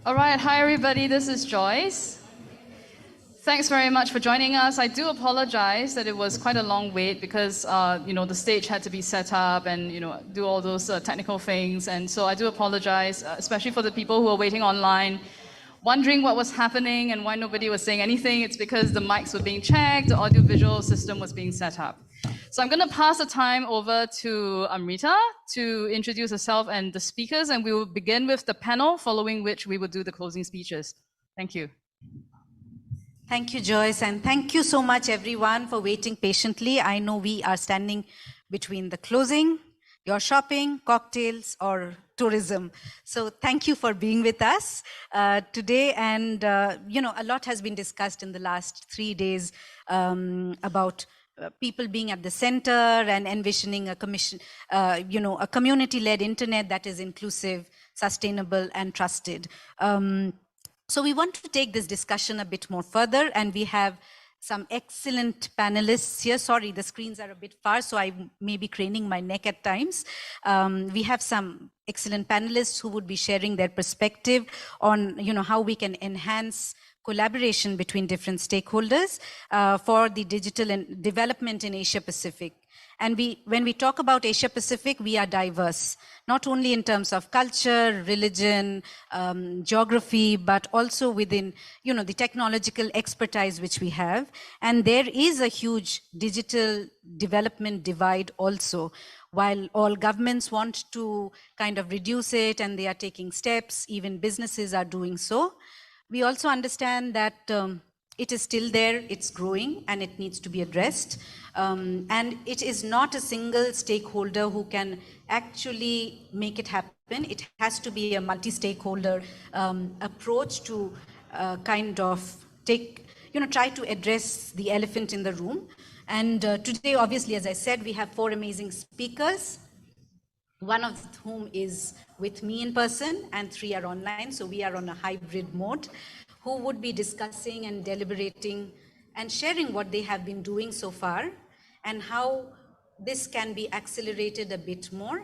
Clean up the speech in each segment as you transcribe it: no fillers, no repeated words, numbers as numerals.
All right, hi everybody, this is Joyce. Thanks very much for joining us. I do apologize that it was quite a long wait because the stage had to be set up and do all those technical things, and so I do apologize, especially for the people who are waiting online, wondering what was happening and why nobody was saying anything. It's because the mics were being checked, the audio-visual system was being set up. So I'm going to pass the time over to Amrita to introduce herself and the speakers, and we will begin with the panel, following which we will do the closing speeches. Thank you. Thank you, Joyce, and thank you so much, everyone, for waiting patiently. I know we are standing between the closing, your shopping, cocktails, or tourism. So thank you for being with us today. And, a lot has been discussed in the last 3 days about people being at the center and envisioning a community-led internet that is inclusive, sustainable, and trusted. So we want to take this discussion a bit more further, and we have some excellent panelists here. Sorry, the screens are a bit far, so I may be craning my neck at times. We have some excellent panelists who would be sharing their perspective on how we can enhance collaboration between different stakeholders for the digital and development in Asia Pacific. And when we talk about Asia Pacific, we are diverse, not only in terms of culture, religion, geography, but also within the technological expertise which we have. And there is a huge digital development divide also. While all governments want to kind of reduce it and they are taking steps, even businesses are doing so, we also understand that it is still there, it's growing, and it needs to be addressed. And it is not a single stakeholder who can actually make it happen. It has to be a multi-stakeholder approach to kind of try to address the elephant in the room. And today, obviously, as I said, we have 4 amazing speakers, one of whom is with me in person and 3 are online. So we are on a hybrid mode, who would be discussing and deliberating and sharing what they have been doing so far and how this can be accelerated a bit more,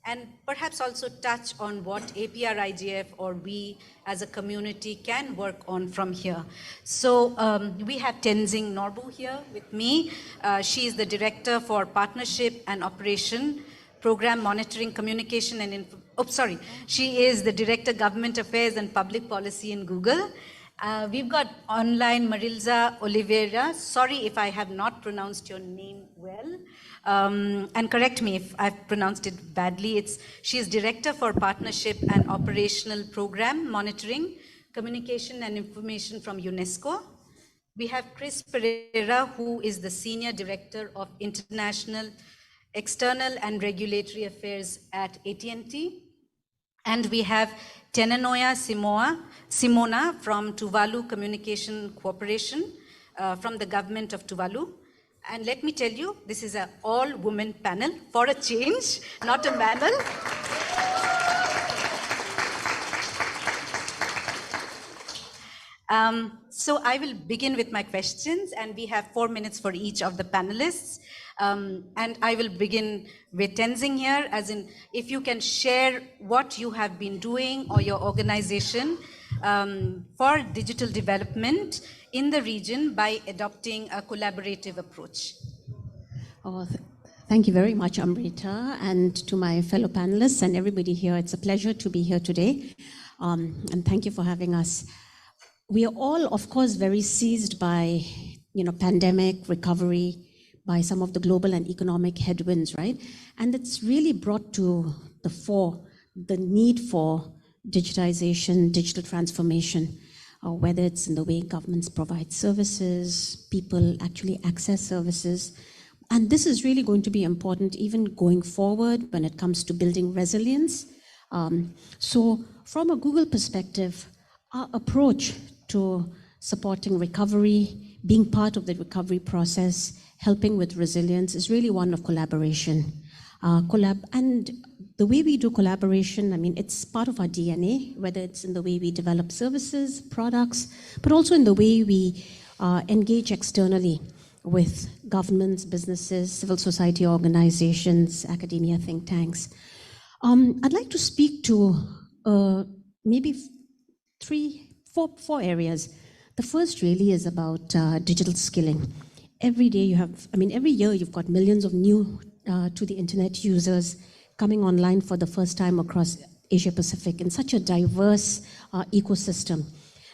and perhaps also touch on what APrIGF or we as a community can work on from here. So we have Tenzin Norbhu here with me. She is the Director for Partnership and Operation, Program Monitoring, Communication and she is the Director Government Affairs and Public Policy in Google. We've got online Marielza Oliveira. Sorry if I have not pronounced your name well, and correct me if I've pronounced it badly. She is Director for Partnership and Operational Program Monitoring, Communication and Information from UNESCO. We have Chris Perera, who is the Senior Director of International, External and Regulatory Affairs at AT&T. And we have Tenanoia Simona from Tuvalu Communication Cooperation from the government of Tuvalu. And let me tell you, this is an all-woman panel for a change, not a panel. So I will begin with my questions, and we have 4 minutes for each of the panelists. And I will begin with Tenzin here, as in if you can share what you have been doing or your organization for digital development in the region by adopting a collaborative approach. Thank you very much, Amrita, and to my fellow panelists and everybody here. It's a pleasure to be here today, and thank you for having us. We are all, of course, very seized by, pandemic recovery, by some of the global and economic headwinds, right? And it's really brought to the fore the need for digitization, digital transformation, whether it's in the way governments provide services, people actually access services. And this is really going to be important even going forward when it comes to building resilience. So from a Google perspective, our approach to supporting recovery, being part of the recovery process, helping with resilience is really one of collaboration. And the way we do collaboration, it's part of our DNA, whether it's in the way we develop services, products, but also in the way we engage externally with governments, businesses, civil society organizations, academia, think tanks. I'd like to speak to maybe four areas. The first really is about digital skilling. Every day every year you've got millions of new to the internet users coming online for the first time across Asia Pacific in such a diverse ecosystem.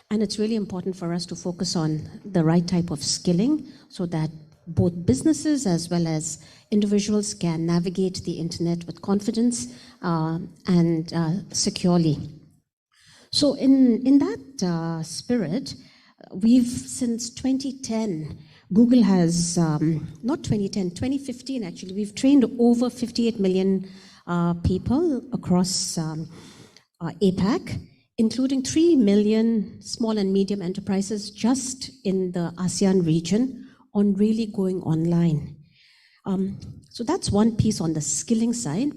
And it's really important for us to focus on the right type of skilling so that both businesses as well as individuals can navigate the internet with confidence and securely. So in that spirit, we've since 2010, Google has, not 2010, 2015 actually, we've trained over 58 million people across APAC, including 3 million small and medium enterprises just in the ASEAN region on really going online. So that's one piece on the skilling side,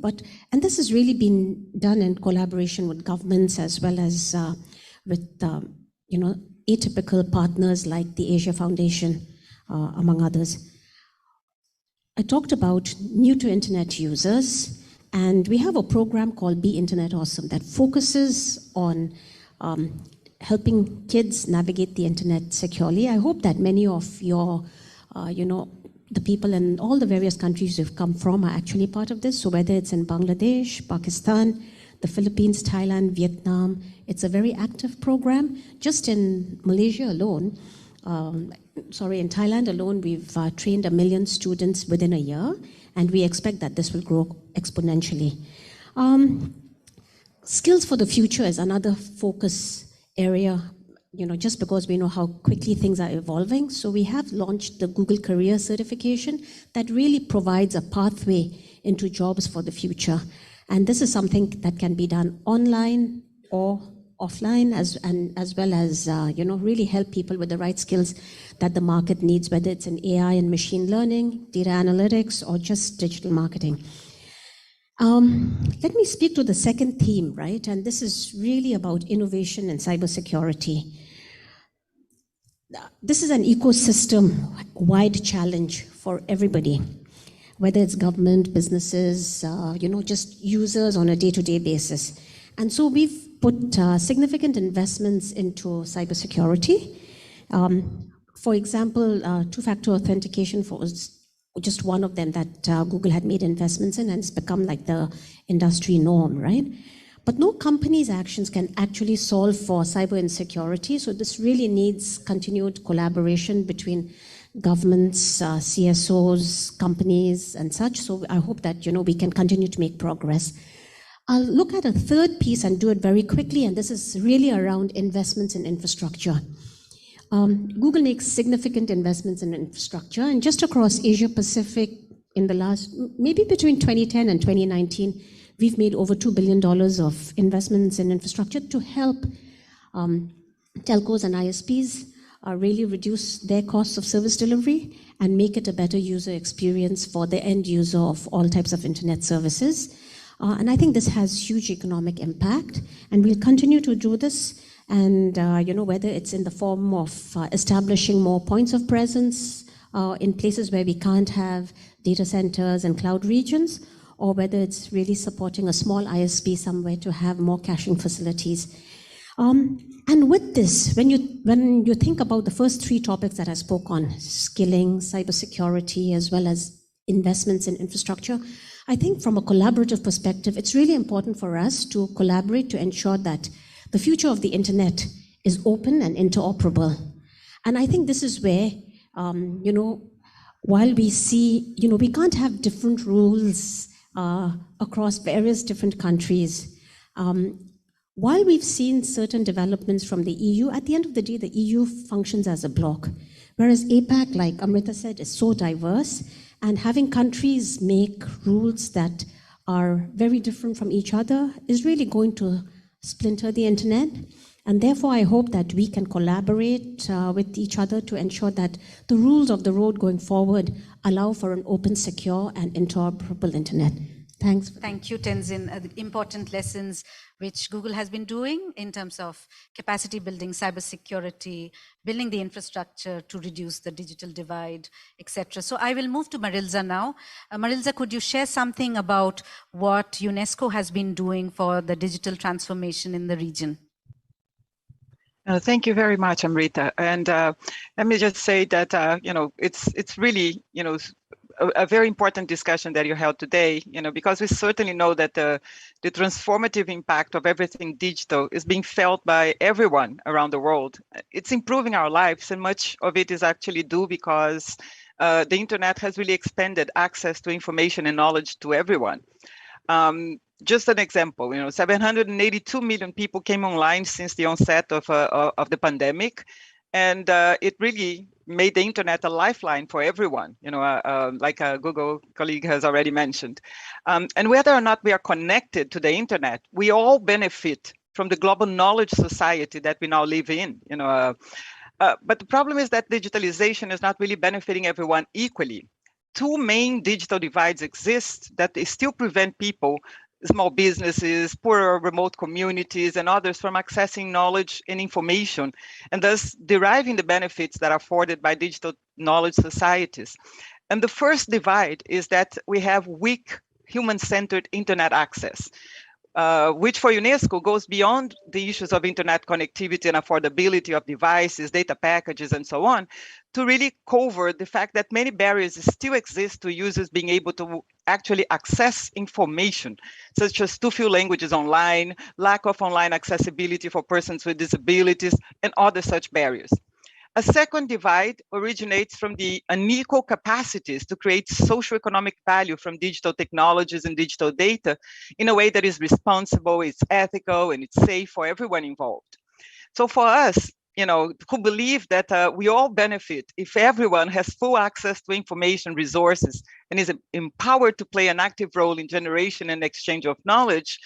and this has really been done in collaboration with governments as well as with atypical partners like the Asia Foundation, among others. I talked about new to internet users, and we have a program called Be Internet Awesome that focuses on helping kids navigate the internet securely. I hope that many of your, the people in all the various countries you've come from are actually part of this. So whether it's in Bangladesh, Pakistan, the Philippines, Thailand, Vietnam, it's a very active program. Just in Malaysia alone, in Thailand alone, we've trained 1 million students within a year, and we expect that this will grow exponentially. Skills for the future is another focus area, just because we know how quickly things are evolving. So we have launched the Google Career Certification that really provides a pathway into jobs for the future. And this is something that can be done online or offline as well as, really help people with the right skills that the market needs, whether it's in AI and machine learning, data analytics, or just digital marketing. Let me speak to the second theme, right? And this is really about innovation and cybersecurity. This is an ecosystem-wide challenge for everybody, whether it's government, businesses, just users on a day-to-day basis. And so we've put significant investments into cybersecurity. For example, two-factor authentication was just one of them that Google had made investments in, and it's become like the industry norm, right? But no company's actions can actually solve for cyber insecurity. So this really needs continued collaboration between governments, CSOs, companies, and such. So I hope that, we can continue to make progress. I'll look at a third piece and do it very quickly, and this is really around investments in infrastructure. Google makes significant investments in infrastructure, and just across Asia Pacific in the last, maybe between 2010 and 2019, we've made over $2 billion of investments in infrastructure to help telcos and ISPs really reduce their costs of service delivery and make it a better user experience for the end user of all types of internet services. And I think this has huge economic impact, and we'll continue to do this. And whether it's in the form of establishing more points of presence in places where we can't have data centers and cloud regions, or whether it's really supporting a small ISP somewhere to have more caching facilities. And with this, when you think about the first three topics that I spoke on, skilling, cybersecurity, as well as investments in infrastructure, I think from a collaborative perspective, it's really important for us to collaborate to ensure that the future of the internet is open and interoperable. And I think this is where, while we see, we can't have different rules across various different countries. While we've seen certain developments from the EU, at the end of the day, the EU functions as a bloc. Whereas APAC, like Amrita said, is so diverse, and having countries make rules that are very different from each other is really going to splinter the internet. And therefore, I hope that we can collaborate with each other to ensure that the rules of the road going forward allow for an open, secure, and interoperable internet. Thanks. Thank you, Tenzin. Important lessons which Google has been doing in terms of capacity building, cybersecurity, building the infrastructure to reduce the digital divide, etc. So I will move to Marielza now. Marielza, could you share something about what UNESCO has been doing for the digital transformation in the region? Thank you very much, Amrita. And let me just say that it's really a very important discussion that you held today. Because we certainly know that the transformative impact of everything digital is being felt by everyone around the world. It's improving our lives, and much of it is actually due because the internet has really expanded access to information and knowledge to everyone. Just an example, 782 million people came online since the onset of the pandemic, and it really made the internet a lifeline for everyone, like a Google colleague has already mentioned. And whether or not we are connected to the internet, we all benefit from the global knowledge society that we now live in. But the problem is that digitalization is not really benefiting everyone equally. Two main digital divides exist that still prevent people, small businesses, poorer remote communities, and others from accessing knowledge and information, and thus deriving the benefits that are afforded by digital knowledge societies. And the first divide is that we have weak human-centered internet access, which for UNESCO goes beyond the issues of internet connectivity and affordability of devices, data packages, and so on, to really cover the fact that many barriers still exist to users being able to actually access information, such as too few languages online, lack of online accessibility for persons with disabilities, and other such barriers. A second divide originates from the unequal capacities to create socioeconomic value from digital technologies and digital data in a way that is responsible, it's ethical, and it's safe for everyone involved. So for us, who believe that we all benefit if everyone has full access to information resources and is empowered to play an active role in generation and exchange of knowledge,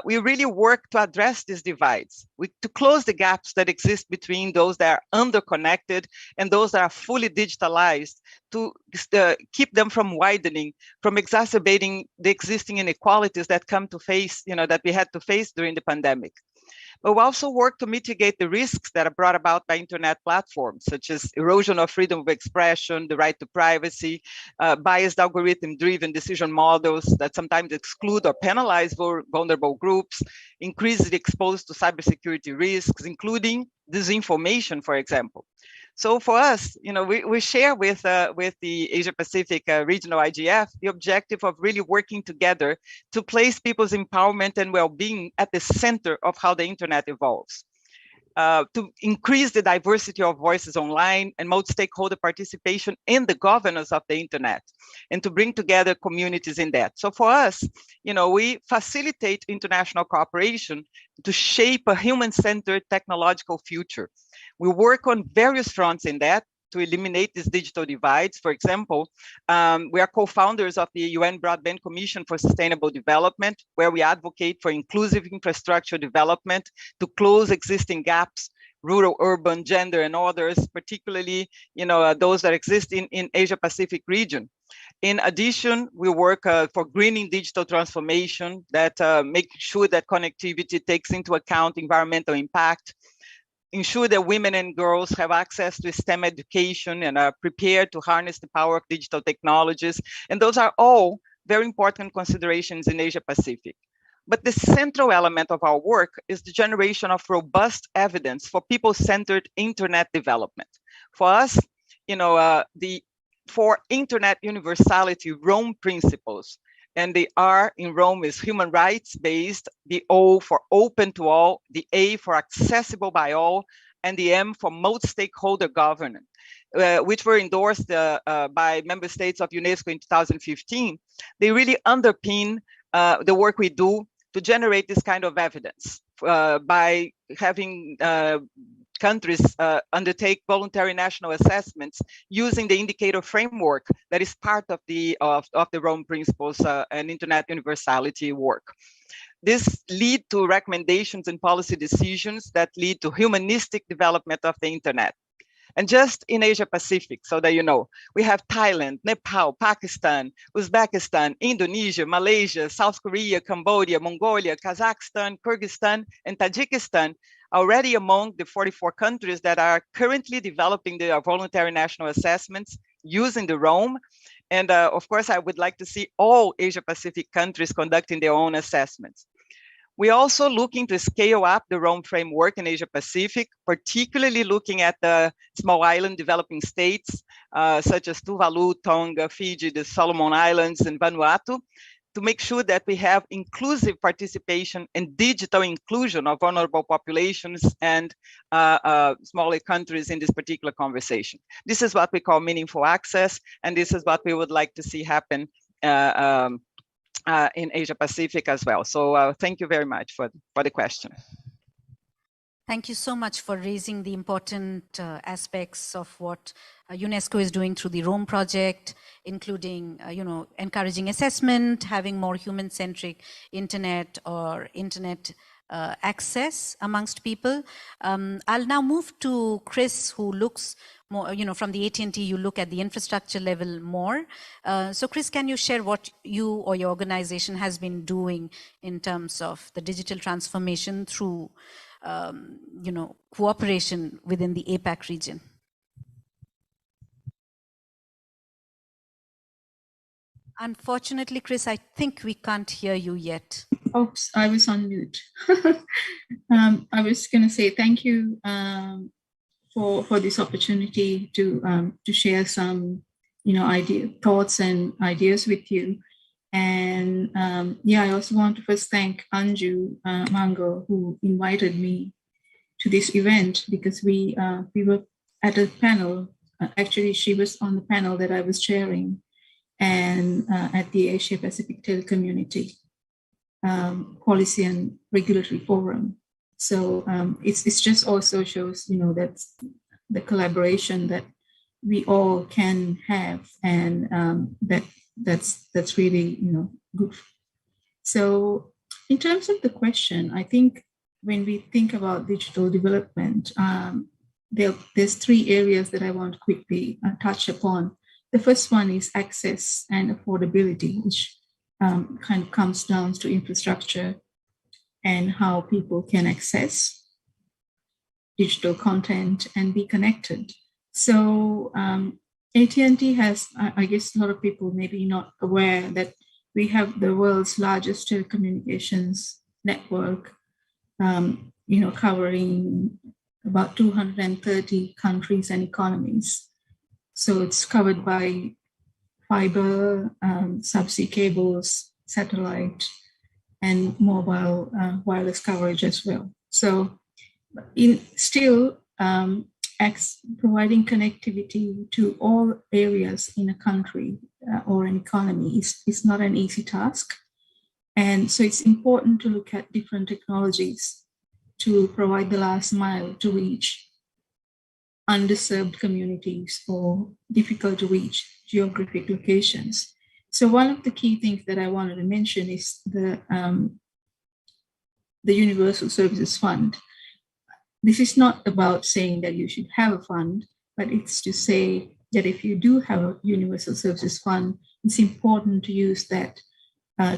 we really work to address these divides, to close the gaps that exist between those that are underconnected and those that are fully digitalized, to keep them from widening, from exacerbating the existing inequalities that come to face, that we had to face during the pandemic. But we also work to mitigate the risks that are brought about by internet platforms, such as erosion of freedom of expression, the right to privacy, biased algorithm-driven decision models that sometimes exclude or penalize vulnerable groups, increasingly exposed to cybersecurity risks, including disinformation, for example. So for us, we share with the Asia Pacific Regional IGF the objective of really working together to place people's empowerment and well-being at the center of how the internet evolves. To increase the diversity of voices online and multi-stakeholder participation in the governance of the internet, and to bring together communities in that. So for us, we facilitate international cooperation to shape a human-centered technological future. We work on various fronts in that to eliminate these digital divides. For example, we are co-founders of the UN Broadband Commission for Sustainable Development, where we advocate for inclusive infrastructure development to close existing gaps, rural, urban, gender, and others, particularly those that exist in Asia Pacific region. In addition, we work for greening digital transformation that make sure that connectivity takes into account environmental impact, ensure that women and girls have access to STEM education and are prepared to harness the power of digital technologies. And those are all very important considerations in Asia Pacific. But the central element of our work is the generation of robust evidence for people-centered internet development. For us, for internet universality, Rome principles, and the R in Rome is human rights based, the O for open to all, the A for accessible by all, and the M for multi-stakeholder governance, which were endorsed by member states of UNESCO in 2015. They really underpin the work we do to generate this kind of evidence by having countries undertake voluntary national assessments using the indicator framework that is part of the Rome Principles and Internet Universality work. This lead to recommendations and policy decisions that lead to humanistic development of the internet. And just in Asia Pacific, so that you know, we have Thailand, Nepal, Pakistan, Uzbekistan, Indonesia, Malaysia, South Korea, Cambodia, Mongolia, Kazakhstan, Kyrgyzstan, and Tajikistan already among the 44 countries that are currently developing their voluntary national assessments using the Rome. And of course, I would like to see all Asia Pacific countries conducting their own assessments. We're also looking to scale up the Rome framework in Asia Pacific, particularly looking at the small island developing states, such as Tuvalu, Tonga, Fiji, the Solomon Islands, and Vanuatu, to make sure that we have inclusive participation and digital inclusion of vulnerable populations and smaller countries in this particular conversation. This is what we call meaningful access, and this is what we would like to see happen in Asia Pacific as well. So thank you very much for the question. Thank you so much for raising the important aspects of what UNESCO is doing through the Rome project, including, encouraging assessment, having more human-centric internet or internet access amongst people. I'll now move to Chris, who looks more, from the AT&T, you look at the infrastructure level more. So Chris, can you share what you or your organization has been doing in terms of the digital transformation through cooperation within the APAC region? Unfortunately, Chris, I think we can't hear you yet. Oops, I was on mute. I was going to say thank you for this opportunity to share some thoughts and ideas with you. And I also want to first thank Anju Mango, who invited me to this event, because we were at a panel. Actually, she was on the panel that I was chairing, and at the Asia Pacific Telecommunity Policy and Regulatory Forum. So it's just also shows that the collaboration that we all can have, and that's really good. So in terms of the question, I think when we think about digital development, there's three areas that I want to quickly touch upon. The first one is access and affordability, which kind of comes down to infrastructure and how people can access digital content and be connected. So AT&T has, I guess a lot of people may be not aware that we have the world's largest telecommunications network, covering about 230 countries and economies. So it's covered by fiber, subsea cables, satellite, and mobile wireless coverage as well. So providing connectivity to all areas in a country or an economy is not an easy task. And so it's important to look at different technologies to provide the last mile to reach underserved communities or difficult to reach geographic locations. So one of the key things that I wanted to mention is the Universal Services Fund. This is not about saying that you should have a fund, but it's to say that if you do have a Universal Services Fund, it's important to use that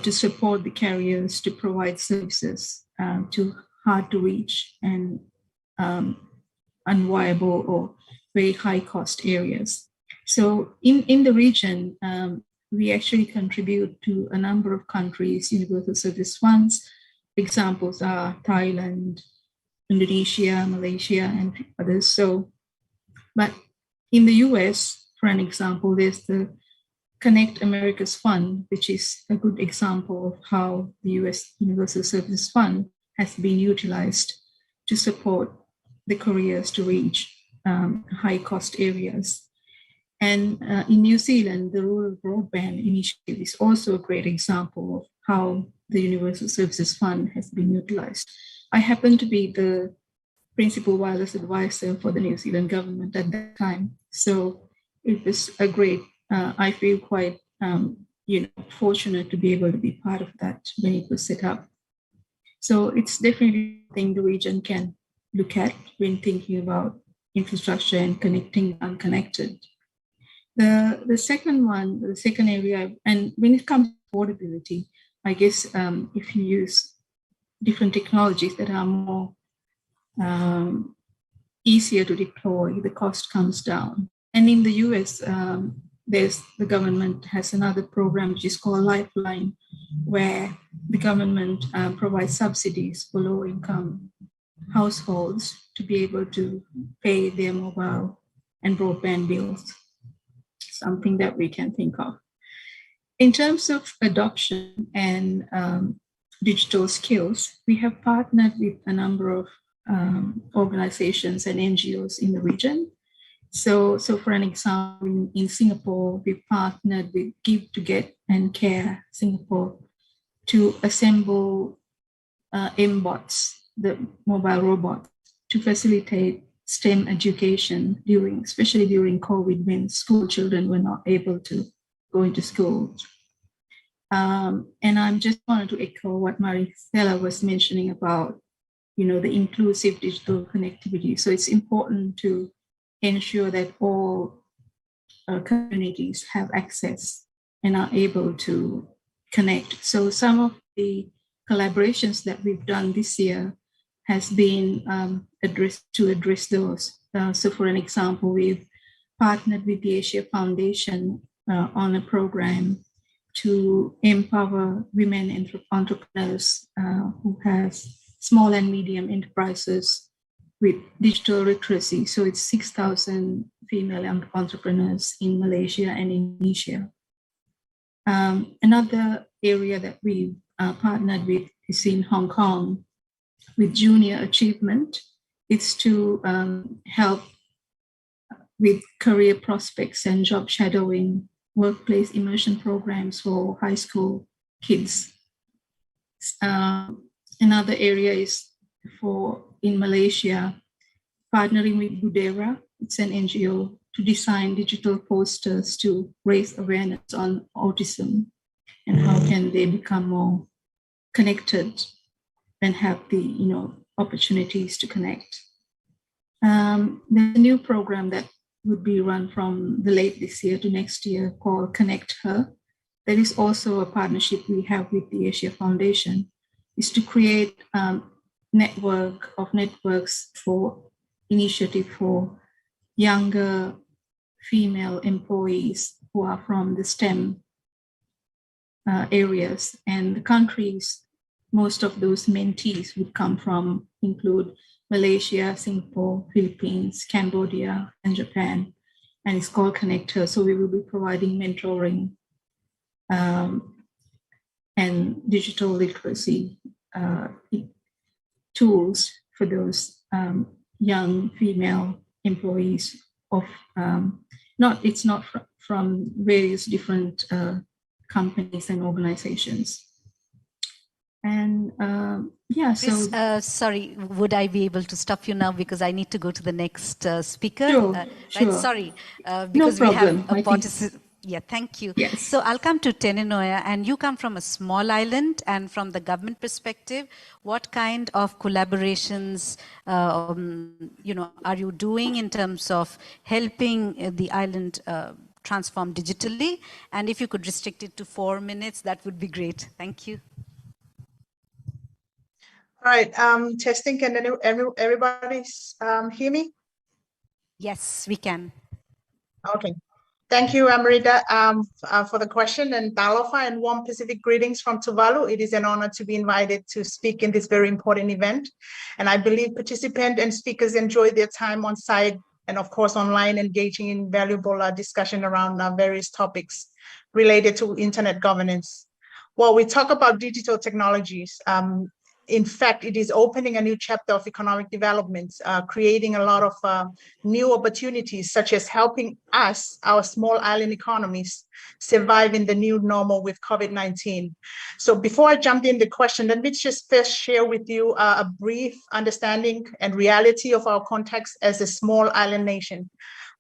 to support the carriers to provide services to hard to reach and unviable or very high cost areas. So in the region, we actually contribute to a number of countries' Universal Service Funds. Examples are Thailand, Indonesia, Malaysia, and others. So, but in the US, for an example, there's the Connect Americas Fund, which is a good example of how the US Universal Services Fund has been utilized to support the carriers to reach high-cost areas. And in New Zealand, the Rural Broadband Initiative is also a great example of how the Universal Services Fund has been utilized. I happen to be the principal wireless advisor for the New Zealand government at that time. So it was a great, I feel quite fortunate to be able to be part of that when it was set up. So it's definitely something the region can look at when thinking about infrastructure and connecting unconnected. The second area, and when it comes to affordability, I guess if you use different technologies that are more easier to deploy, the cost comes down. And in the US, the government has another program which is called Lifeline, where the government provides subsidies for low-income households to be able to pay their mobile and broadband bills, something that we can think of. In terms of adoption and digital skills, we have partnered with a number of organizations and NGOs in the region. So for an example, in Singapore, we partnered with Give to Get and Care Singapore to assemble MBOTs, the mobile robots, to facilitate STEM education especially during COVID, when school children were not able to go into school. And I just wanted to echo what Marielza was mentioning about, the inclusive digital connectivity. So it's important to ensure that all communities have access and are able to connect. So some of the collaborations that we've done this year has been address those. So for an example, we've partnered with the Asia Foundation on a program to empower women entrepreneurs who has small and medium enterprises with digital literacy. So it's 6,000 female entrepreneurs in Malaysia and Indonesia. Another area that we partnered with is in Hong Kong with Junior Achievement. It's to help with career prospects and job shadowing, workplace immersion programs for high school kids. Another area is in Malaysia, partnering with MODERATOR. It's an NGO to design digital posters to raise awareness on autism and how can they become more connected and have the opportunities to connect. There's a new program that would be run from the late this year to next year called Connect Her. There is also a partnership we have with the Asia Foundation, is to create network of networks for initiative for younger female employees who are from the STEM areas. And the countries most of those mentees would come from include Malaysia, Singapore, Philippines, Cambodia, and Japan. And it's called Connect Her. So we will be providing mentoring and digital literacy tools for those young female employees of it's not from various different companies and organizations. And sorry, would I be able to stop you now because I need to go to the next speaker? Sure, Right, sorry, because no we have problem. a participant. Yeah, thank you. Yes. So I'll come to Tenanoia, and you come from a small island, and from the government perspective, what kind of collaborations, are you doing in terms of helping the island transform digitally? And if you could restrict it to 4 minutes, that would be great. Thank you. All right, testing, can everybody hear me? Yes, we can. Okay. Thank you, Amrita, for the question, and Talofa, and warm Pacific greetings from Tuvalu. It is an honor to be invited to speak in this very important event. And I believe participants and speakers enjoy their time on site and, of course, online, engaging in valuable discussion around various topics related to internet governance. While we talk about digital technologies, in fact, it is opening a new chapter of economic development, creating a lot of new opportunities, such as helping us, our small island economies, survive in the new normal with COVID-19. So before I jump in the question, let me just first share with you a brief understanding and reality of our context as a small island nation.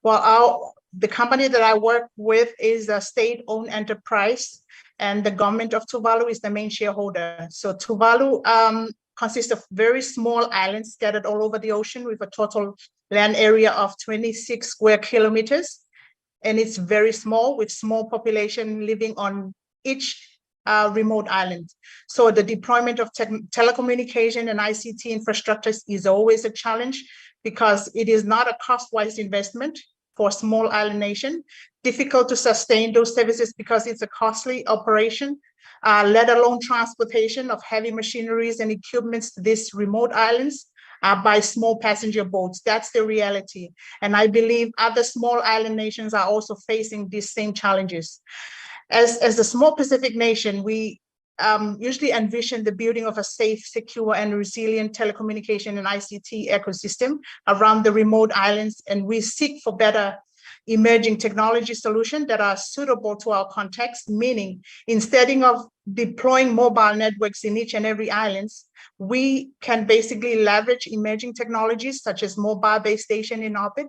Well, the company that I work with is a state-owned enterprise, and the government of Tuvalu is the main shareholder. So Tuvalu consists of very small islands scattered all over the ocean with a total land area of 26 square kilometers. And it's very small, with small population living on each remote island. So the deployment of telecommunication and ICT infrastructures is always a challenge, because it is not a cost-wise investment for a small island nation, difficult to sustain those services because it's a costly operation, let alone transportation of heavy machineries and equipments to these remote islands by small passenger boats. That's the reality. And I believe other small island nations are also facing these same challenges. As a small Pacific nation, we usually envision the building of a safe, secure, and resilient telecommunication and ICT ecosystem around the remote islands, and we seek for better emerging technology solutions that are suitable to our context, meaning instead of deploying mobile networks in each and every island, we can basically leverage emerging technologies such as mobile base station in orbit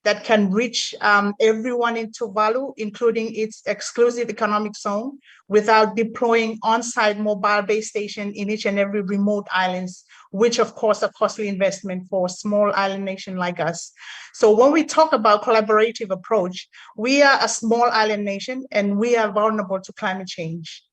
that can reach everyone in Tuvalu, including its exclusive economic zone, without deploying on-site mobile base station in each and every remote islands, which of course a costly investment for a small island nation like us. So when we talk about collaborative approach, we are a small island nation and we are vulnerable to climate change.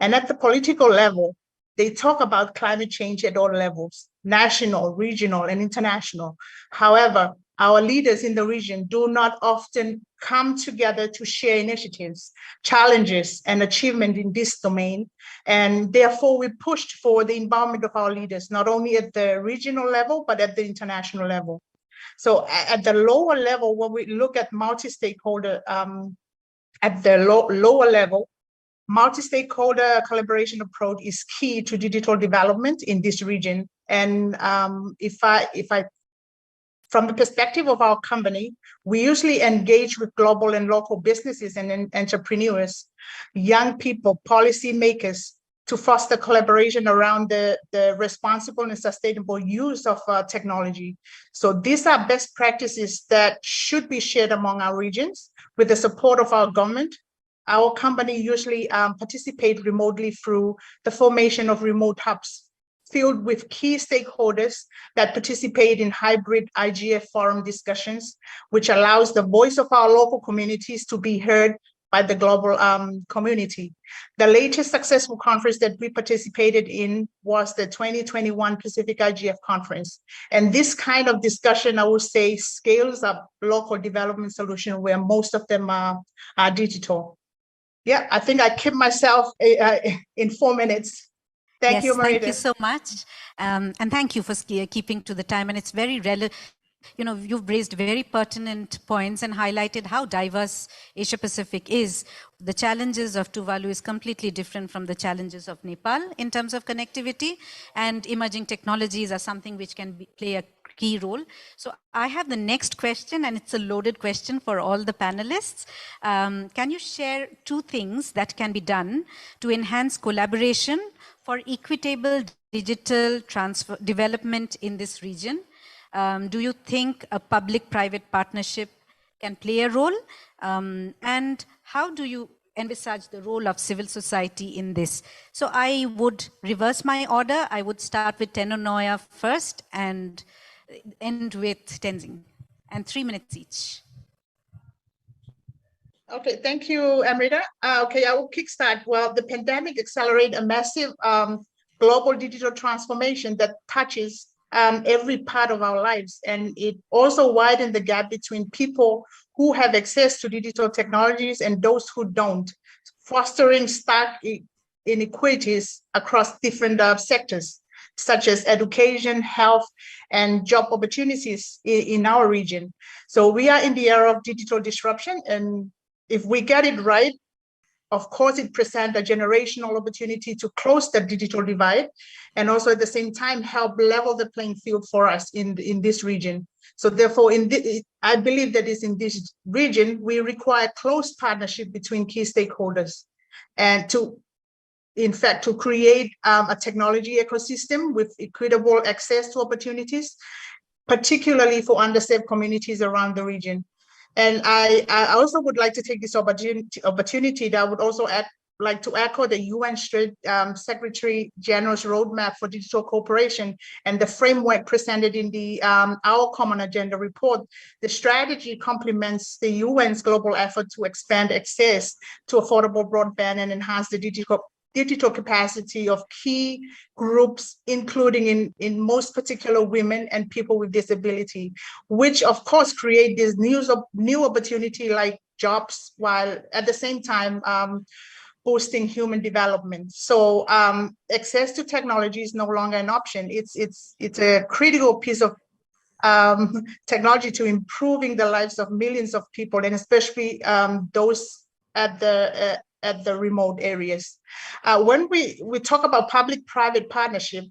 And at the political level, they talk about climate change at all levels, national, regional, and international. However, our leaders in the region do not often come together to share initiatives, challenges, and achievement in this domain. And therefore, we pushed for the involvement of our leaders, not only at the regional level, but at the international level. So at the lower level, when we look at multi-stakeholder, at the lower level, multi-stakeholder collaboration approach is key to digital development in this region. And from the perspective of our company, we usually engage with global and local businesses and entrepreneurs, young people, policymakers, to foster collaboration around the responsible and sustainable use of technology. So these are best practices that should be shared among our regions with the support of our government. Our company usually participate remotely through the formation of remote hubs filled with key stakeholders that participate in hybrid IGF forum discussions, which allows the voice of our local communities to be heard by the global community. The latest successful conference that we participated in was the 2021 Pacific IGF conference. And this kind of discussion, I would say, scales up local development solutions where most of them are digital. Yeah, I think I kept myself in 4 minutes. Thank you, Amrita. Thank you so much. And thank you for keeping to the time. And it's very relevant. You know, you've raised very pertinent points and highlighted how diverse Asia Pacific is. The challenges of Tuvalu is completely different from the challenges of Nepal in terms of connectivity, and emerging technologies are something which can play a key role. So I have the next question, and it's a loaded question for all the panelists. Can you share 2 things that can be done to enhance collaboration for equitable digital development in this region? Do you think a public-private partnership can play a role? And how do you envisage the role of civil society in this? So I would reverse my order. I would start with Tenanoia first and end with Tenzin, and 3 minutes each. Okay, thank you, Amrita. Okay, I will kickstart. Well, the pandemic accelerated a massive global digital transformation that touches every part of our lives. And it also widened the gap between people who have access to digital technologies and those who don't, fostering stark inequalities across different sectors, such as education, health, and job opportunities in our region. So we are in the era of digital disruption, and if we get it right, of course, it presents a generational opportunity to close the digital divide, and also at the same time help level the playing field for us in this region. So therefore, I believe that is in this region, we require close partnership between key stakeholders, and in fact, to create a technology ecosystem with equitable access to opportunities, particularly for underserved communities around the region. And I also would like to take this opportunity that I would also like to echo the UN Secretary General's roadmap for digital cooperation and the framework presented in the Our Common Agenda report. The strategy complements the UN's global effort to expand access to affordable broadband and enhance the digital capacity of key groups, including in most particular women and people with disability, which of course create this new opportunity like jobs, while at the same time boosting human development. So access to technology is no longer an option. It's a critical piece of technology to improving the lives of millions of people, and especially those at the remote areas. When we talk about public-private partnership,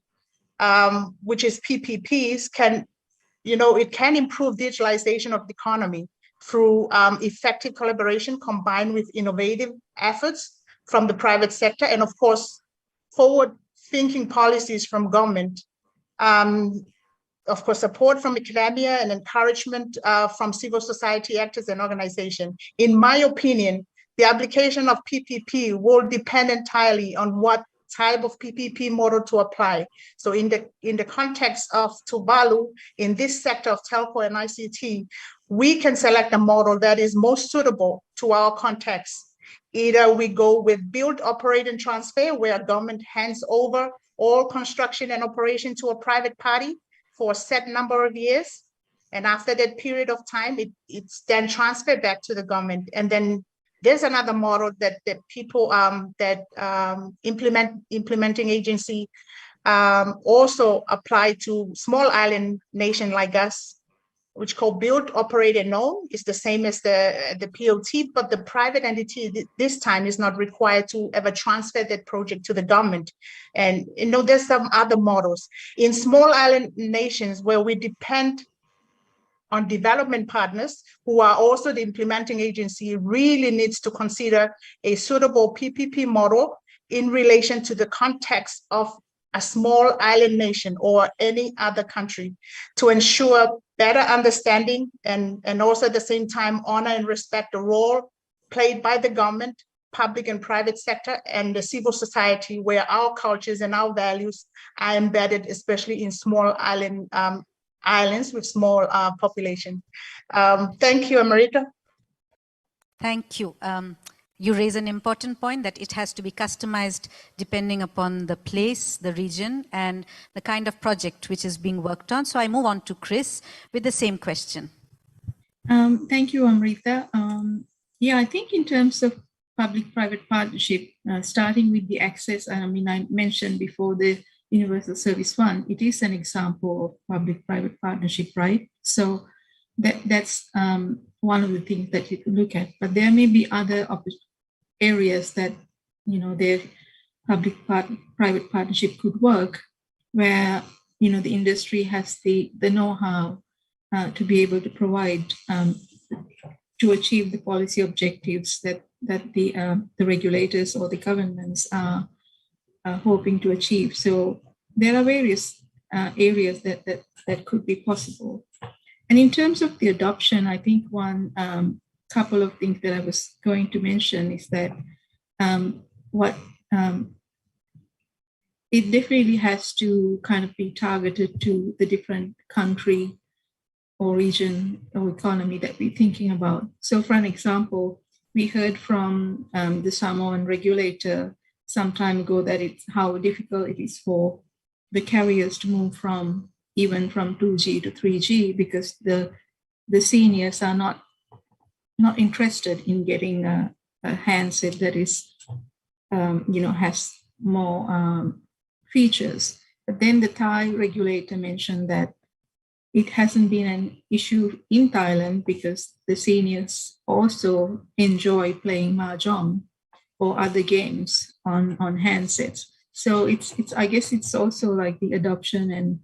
which is PPPs, it can improve digitalization of the economy through effective collaboration combined with innovative efforts from the private sector, and of course, forward-thinking policies from government. Of course, support from academia and encouragement from civil society actors and organizations. In my opinion, the application of PPP will depend entirely on what type of PPP model to apply. So in the context of Tuvalu, in this sector of telco and ICT, we can select a model that is most suitable to our context. Either we go with build, operate, and transfer, where government hands over all construction and operation to a private party for a set number of years. And after that period of time, it's then transferred back to the government. And then there's another model that people, implementing agency also apply to small island nation like us, which called build, operate, and own. Is the same as the POT, but the private entity this time is not required to ever transfer that project to the government. And there's some other models. In small island nations where we depend on development partners who are also the implementing agency, really needs to consider a suitable PPP model in relation to the context of a small island nation or any other country, to ensure better understanding and also at the same time honor and respect the role played by the government, public and private sector, and the civil society, where our cultures and our values are embedded, especially in small islands with small population. Thank you, Amrita. Thank you. You raise an important point that it has to be customized depending upon the place, the region, and the kind of project which is being worked on. So I move on to Chris with the same question. Thank you, Amrita. I think in terms of public-private partnership, starting with the access, I mentioned before the Universal Service Fund, it is an example of public-private partnership, right? So that's one of the things that you can look at. But there may be other areas that their public-private partnership could work, where the industry has the know-how to be able to provide to achieve the policy objectives that the regulators or the governments are hoping to achieve. So there are various areas that could be possible. And in terms of the adoption, I think one couple of things that I was going to mention is that it definitely has to kind of be targeted to the different country or region or economy that we're thinking about. So for an example, we heard from the Samoan regulator some time ago that it's how difficult it is for the carriers to move from 2G to 3G because the seniors are not interested in getting a handset that is has more features. But then the Thai regulator mentioned that it hasn't been an issue in Thailand because the seniors also enjoy playing mahjong or other games on handsets. So it's I guess it's also like the adoption and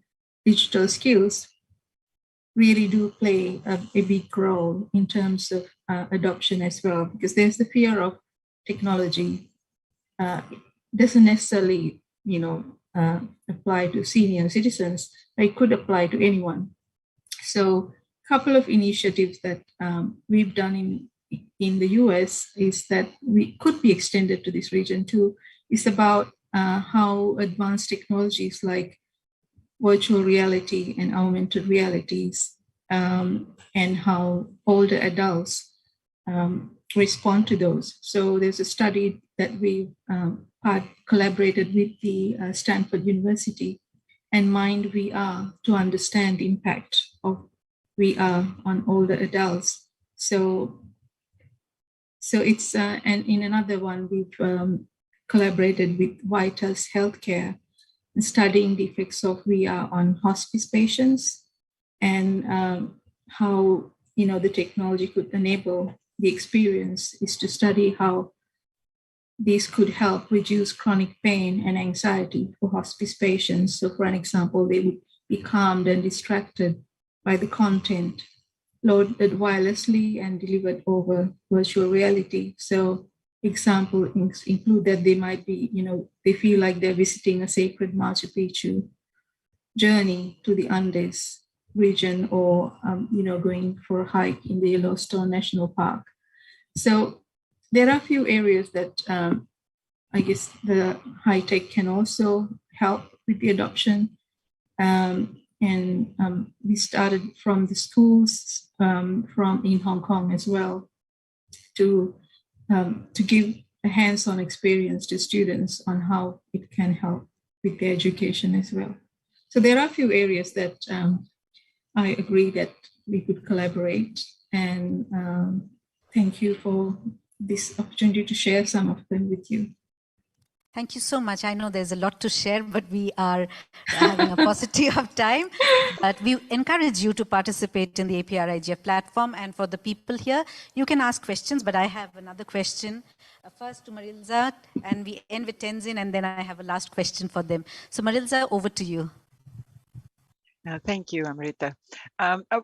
digital skills really do play a big role in terms of adoption as well, because there's the fear of technology doesn't necessarily apply to senior citizens. It could apply to anyone. So a couple of initiatives that we've done in the US is that we could be extended to this region too. It's about how advanced technologies like virtual reality and augmented realities and how older adults respond to those. So there's a study that we collaborated with the Stanford University and Mind VR to understand the impact of VR on older adults. So it's, and in another one, we've collaborated with Vitas Healthcare, studying the effects of VR on hospice patients and how, you know, the technology could enable the experience is to study how these could help reduce chronic pain and anxiety for hospice patients. So for an example, they would be calmed and distracted by the content loaded wirelessly and delivered over virtual reality. So example include that they might be, you know, they feel like they're visiting a sacred Machu Picchu journey to the Andes region, or, you know, going for a hike in the Yellowstone National Park. So there are a few areas that I guess the high tech can also help with the adoption. We started from the schools from in Hong Kong as well to give a hands-on experience to students on how it can help with their education as well. So there are a few areas that I agree that we could collaborate, and thank you for this opportunity to share some of them with you. Thank you so much. I know there's a lot to share, but we are having a paucity of time. But we encourage you to participate in the APrIGF platform. And for the people here, you can ask questions, but I have another question. First to Marielza, and we end with Tenzin, and then I have a last question for them. So Marielza, over to you. Thank you, Amrita.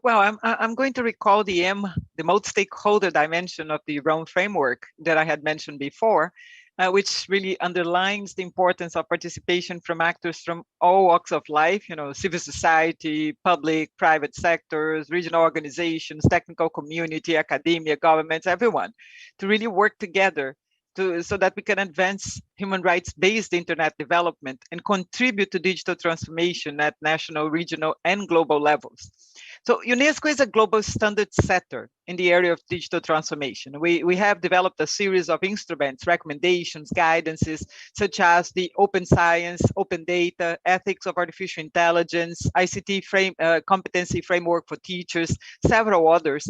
Well, I'm going to recall the multi-stakeholder dimension of the Rome framework that I had mentioned before, which really underlines the importance of participation from actors from all walks of life, you know, civil society, public, private sectors, regional organizations, technical community, academia, governments, everyone, to really work together so that we can advance human rights-based internet development and contribute to digital transformation at national, regional, and global levels. So UNESCO is a global standard setter in the area of digital transformation. We have developed a series of instruments, recommendations, guidances, such as the Open Science, Open Data, Ethics of Artificial Intelligence, ICT Competency Framework for Teachers, several others,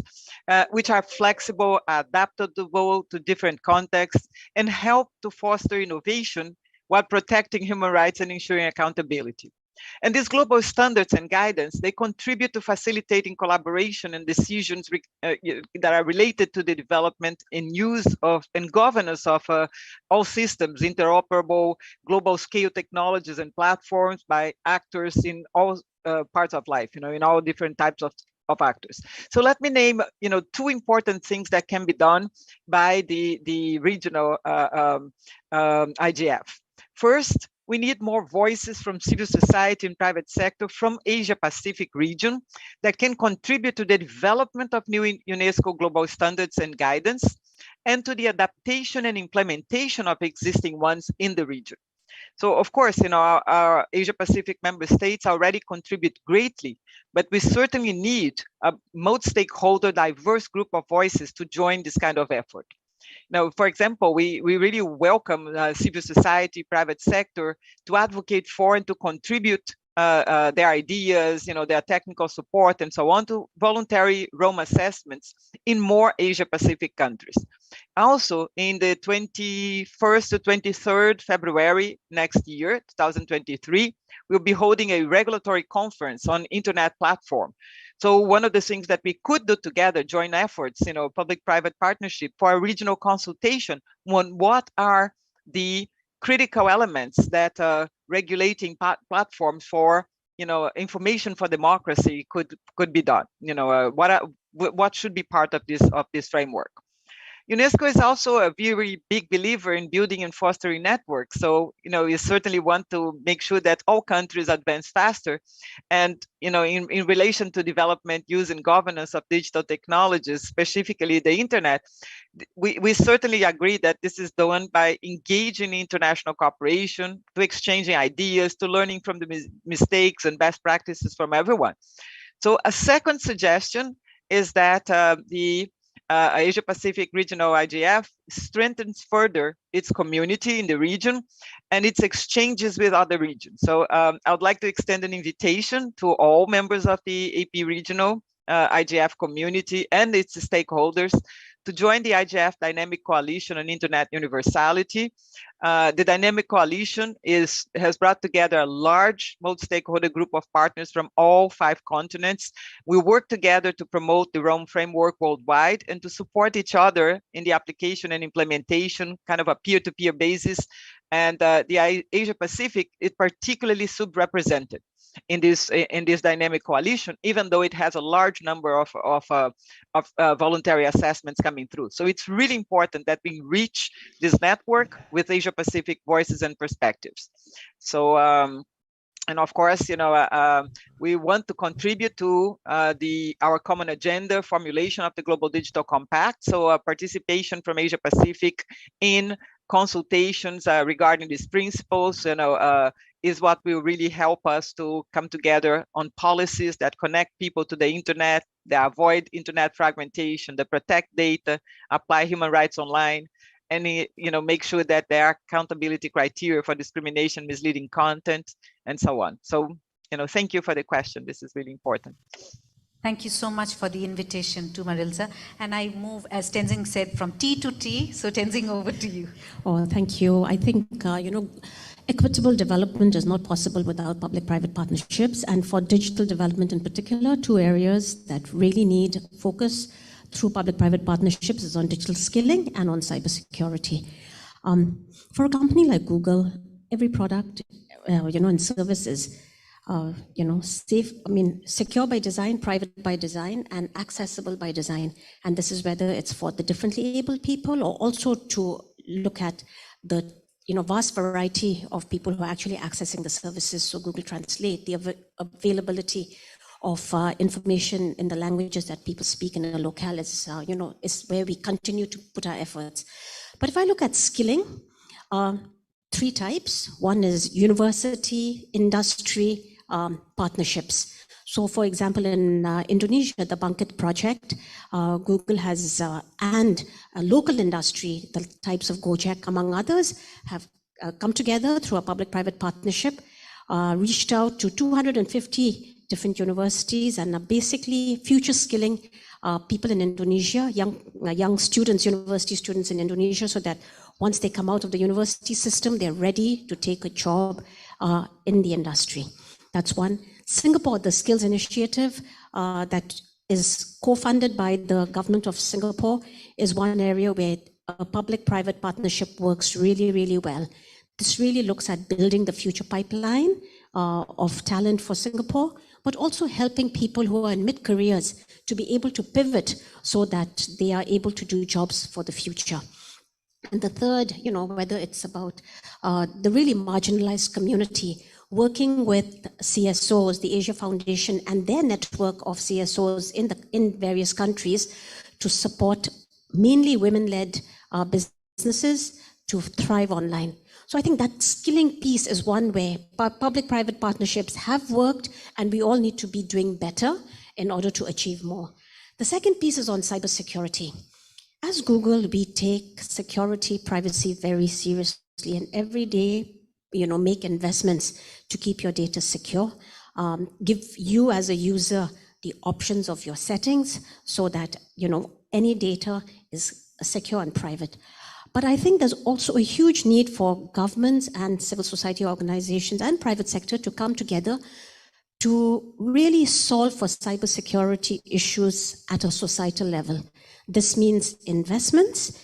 which are flexible, adaptable to different contexts, and help to foster innovation while protecting human rights and ensuring accountability. And these global standards and guidance, they contribute to facilitating collaboration and decisions that are related to the development and use of and governance of all systems, interoperable, global scale technologies and platforms by actors in all parts of life, you know, in all different types of actors. So let me name, you know, two important things that can be done by the regional IGF. First, we need more voices from civil society and private sector from Asia Pacific region that can contribute to the development of new UNESCO global standards and guidance, and to the adaptation and implementation of existing ones in the region. So of course, you know, our Asia Pacific member states already contribute greatly, but we certainly need a multi-stakeholder diverse group of voices to join this kind of effort. Now, for example, we really welcome civil society, private sector to advocate for and to contribute their ideas, you know, their technical support and so on to voluntary Rome assessments in more Asia Pacific countries. Also, in the 21st to 23rd February next year, 2023, we'll be holding a regulatory conference on internet platform. So one of the things that we could do together, joint efforts, you know, public-private partnership for a regional consultation on what are the critical elements that regulating platforms for, you know, information for democracy could be done. You know, what should be part of this framework. UNESCO is also a very big believer in building and fostering networks. So, you know, we certainly want to make sure that all countries advance faster. And, you know, in relation to development, use and governance of digital technologies, specifically the internet, we certainly agree that this is done by engaging in international cooperation, to exchanging ideas, to learning from the mistakes and best practices from everyone. So a second suggestion is that Asia Pacific Regional IGF strengthens further its community in the region and its exchanges with other regions. So I would like to extend an invitation to all members of the AP Regional IGF community and its stakeholders to join the IGF Dynamic Coalition on Internet Universality. The Dynamic Coalition has brought together a large multi-stakeholder group of partners from all 5 continents. We work together to promote the Rome framework worldwide and to support each other in the application and implementation, kind of a peer-to-peer basis. And the Asia Pacific is particularly subrepresented in this dynamic coalition, even though it has a large number of voluntary assessments coming through. So it's really important that we reach this network with Asia Pacific voices and perspectives. So and of course, we want to contribute to our common agenda formulation of the Global Digital Compact. So participation from Asia Pacific in consultations regarding these principles, is what will really help us to come together on policies that connect people to the internet, that avoid internet fragmentation, that protect data, apply human rights online, and make sure that there are accountability criteria for discrimination, misleading content, and so on. So, thank you for the question. This is really important. Thank you so much for the invitation to Marielza. And I move, as Tenzin said, from T to T. So Tenzin, over to you. Oh, thank you. I think, equitable development is not possible without public-private partnerships. And for digital development in particular, 2 areas that really need focus through public-private partnerships is on digital skilling and on cybersecurity. For a company like Google, every product, and service is safe, secure by design, private by design, and accessible by design. And this is whether it's for the differently abled people or also to look at the vast variety of people who are actually accessing the services. So Google Translate, the availability of information in the languages that people speak in a locale is where we continue to put our efforts. But if I look at skilling, 3 types. One is university, industry, partnerships. So for example, in Indonesia, the Bangkit project, Google has, and a local industry, the types of Gojek, among others, have come together through a public-private partnership, reached out to 250 different universities and are basically future skilling people in Indonesia, young students, university students in Indonesia, so that once they come out of the university system, they're ready to take a job in the industry. That's one. Singapore, the Skills Initiative that is co-funded by the government of Singapore is one area where a public-private partnership works really, really well. This really looks at building the future pipeline of talent for Singapore, but also helping people who are in mid-careers to be able to pivot so that they are able to do jobs for the future. And the third, whether it's about the really marginalized community, working with CSOs, the Asia Foundation, and their network of CSOs in various countries to support mainly women-led businesses to thrive online. So I think that skilling piece is one where public-private partnerships have worked, and we all need to be doing better in order to achieve more. The second piece is on cybersecurity. As Google, we take security, privacy very seriously, and every day, make investments to keep your data secure, give you as a user the options of your settings so that, any data is secure and private. But I think there's also a huge need for governments and civil society organizations and private sector to come together to really solve for cybersecurity issues at a societal level. This means investments,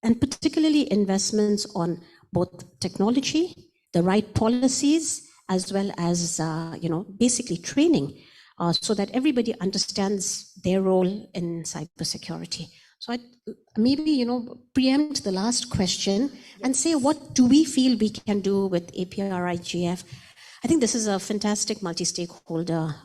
and particularly investments on both technology, the right policies, as well as, basically training, so that everybody understands their role in cybersecurity. So I maybe, preempt the last question and say, what do we feel we can do with APrIGF? I think this is a fantastic multi-stakeholder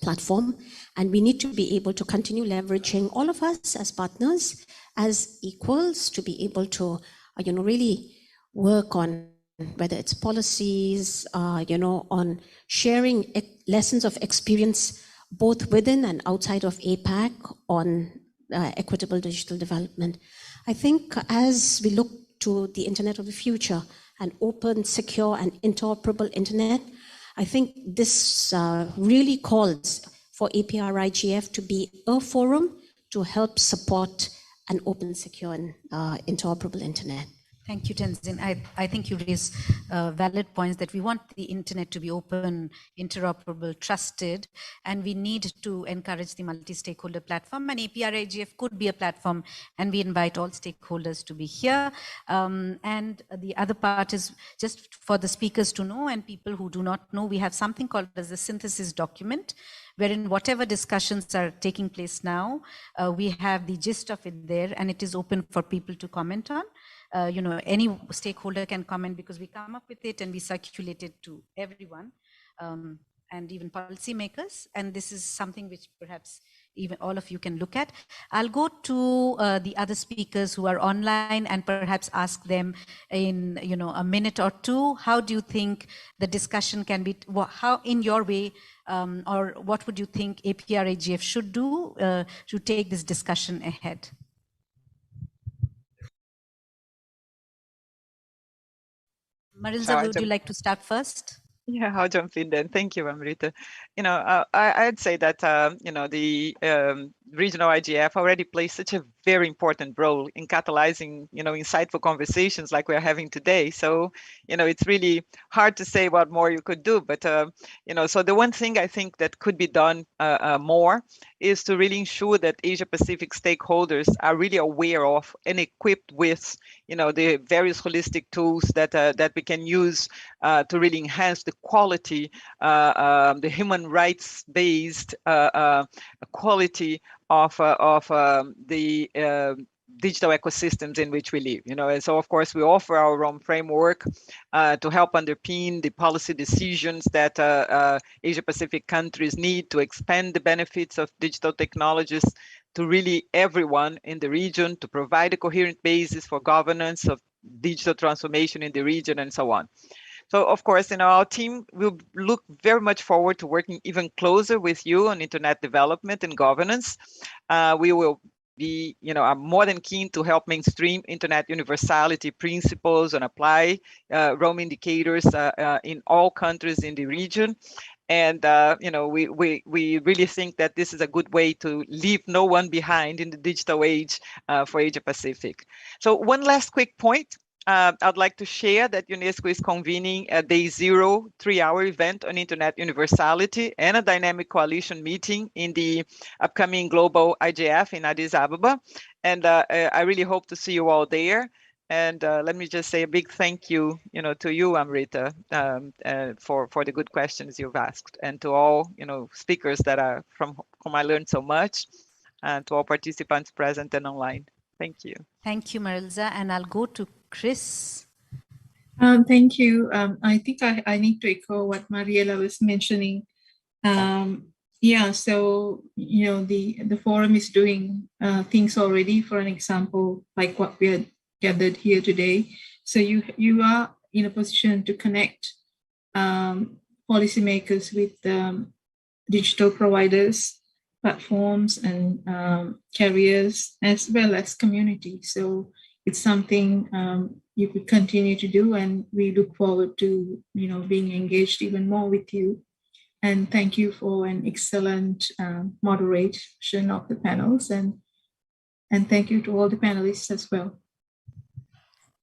platform, and we need to be able to continue leveraging all of us as partners, as equals, to be able to, really work on whether it's policies, on sharing lessons of experience both within and outside of APAC on equitable digital development. I think as we look to the internet of the future, an open, secure, and interoperable internet, I think this really calls for APrIGF to be a forum to help support an open, secure, and interoperable internet. Thank you, Tenzin. I think you raise valid points that we want the internet to be open, interoperable, trusted, and we need to encourage the multi-stakeholder platform, and APrIGF could be a platform, and we invite all stakeholders to be here. And the other part is just for the speakers to know and people who do not know, we have something called as the synthesis document, wherein whatever discussions are taking place now, we have the gist of it there, and it is open for people to comment on. You know, any stakeholder can comment because we come up with it and we circulate it to everyone, and even policymakers. And this is something which perhaps even all of you can look at. I'll go to the other speakers who are online and perhaps ask them in, you know, a minute or two, how do you think the discussion can be, how in your way, or what would you think APrIGF should do to take this discussion ahead? Marielza, would you like to start first? Yeah, I'll jump in then. Thank you, Amrita. You know, I'd say that, you know, the regional IGF already plays such a very important role in catalyzing, you know, insightful conversations like we're having today. So, you know, it's really hard to say what more you could do. But, you know, so the one thing I think that could be done more is to really ensure that Asia-Pacific stakeholders are really aware of and equipped with, you know, the various holistic tools that that we can use to really enhance the quality, the human rights-based quality of the digital ecosystems in which we live, you know. And so, of course, we offer our own framework to help underpin the policy decisions that Asia-Pacific countries need to expand the benefits of digital technologies to really everyone in the region, to provide a coherent basis for governance of digital transformation in the region, and so on. So, of course, you know, our team will look very much forward to working even closer with you on internet development and governance. We will be, you know, are more than keen to help mainstream internet universality principles and apply Rome indicators in all countries in the region. And, you know, we really think that this is a good way to leave no one behind in the digital age for Asia Pacific. So one last quick point. I'd like to share that UNESCO is convening a Day Zero 3-hour event on Internet Universality and a dynamic coalition meeting in the upcoming Global IGF in Addis Ababa. And I really hope to see you all there. And let me just say a big thank you, you know, to you, Amrita, for the good questions you've asked, and to all, you know, speakers that are from whom I learned so much, and to all participants present and online. Thank you. Thank you, Marielza. And I'll go to Chris. Thank you. I think I need to echo what Mariela was mentioning. Yeah, so, you know, the forum is doing things already, for an example, like what we had gathered here today. So you are in a position to connect policymakers with digital providers, platforms, and carriers, as well as community. So it's something you could continue to do, and we look forward to, you know, being engaged even more with you. And thank you for an excellent moderation of the panels, and thank you to all the panelists as well.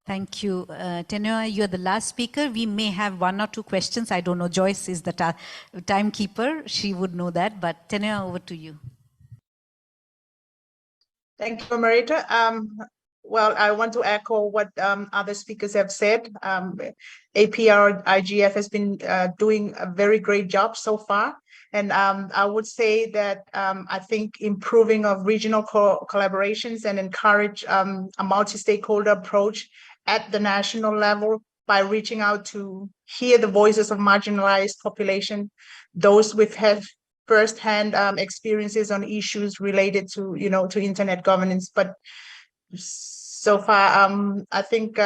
Thank you. Tenanoia, you're the last speaker. We may have 1 or 2 questions. I don't know. Joyce is the timekeeper. She would know that. But Tenanoia, over to you. Thank you, Amrita. Well, I want to echo what other speakers have said. APrIGF has been doing a very great job so far. And I would say that I think improving of regional collaborations and encourage a multi-stakeholder approach at the national level by reaching out to hear the voices of marginalized population, those with first-hand experiences on issues related to, you know, to internet governance. But so far, I think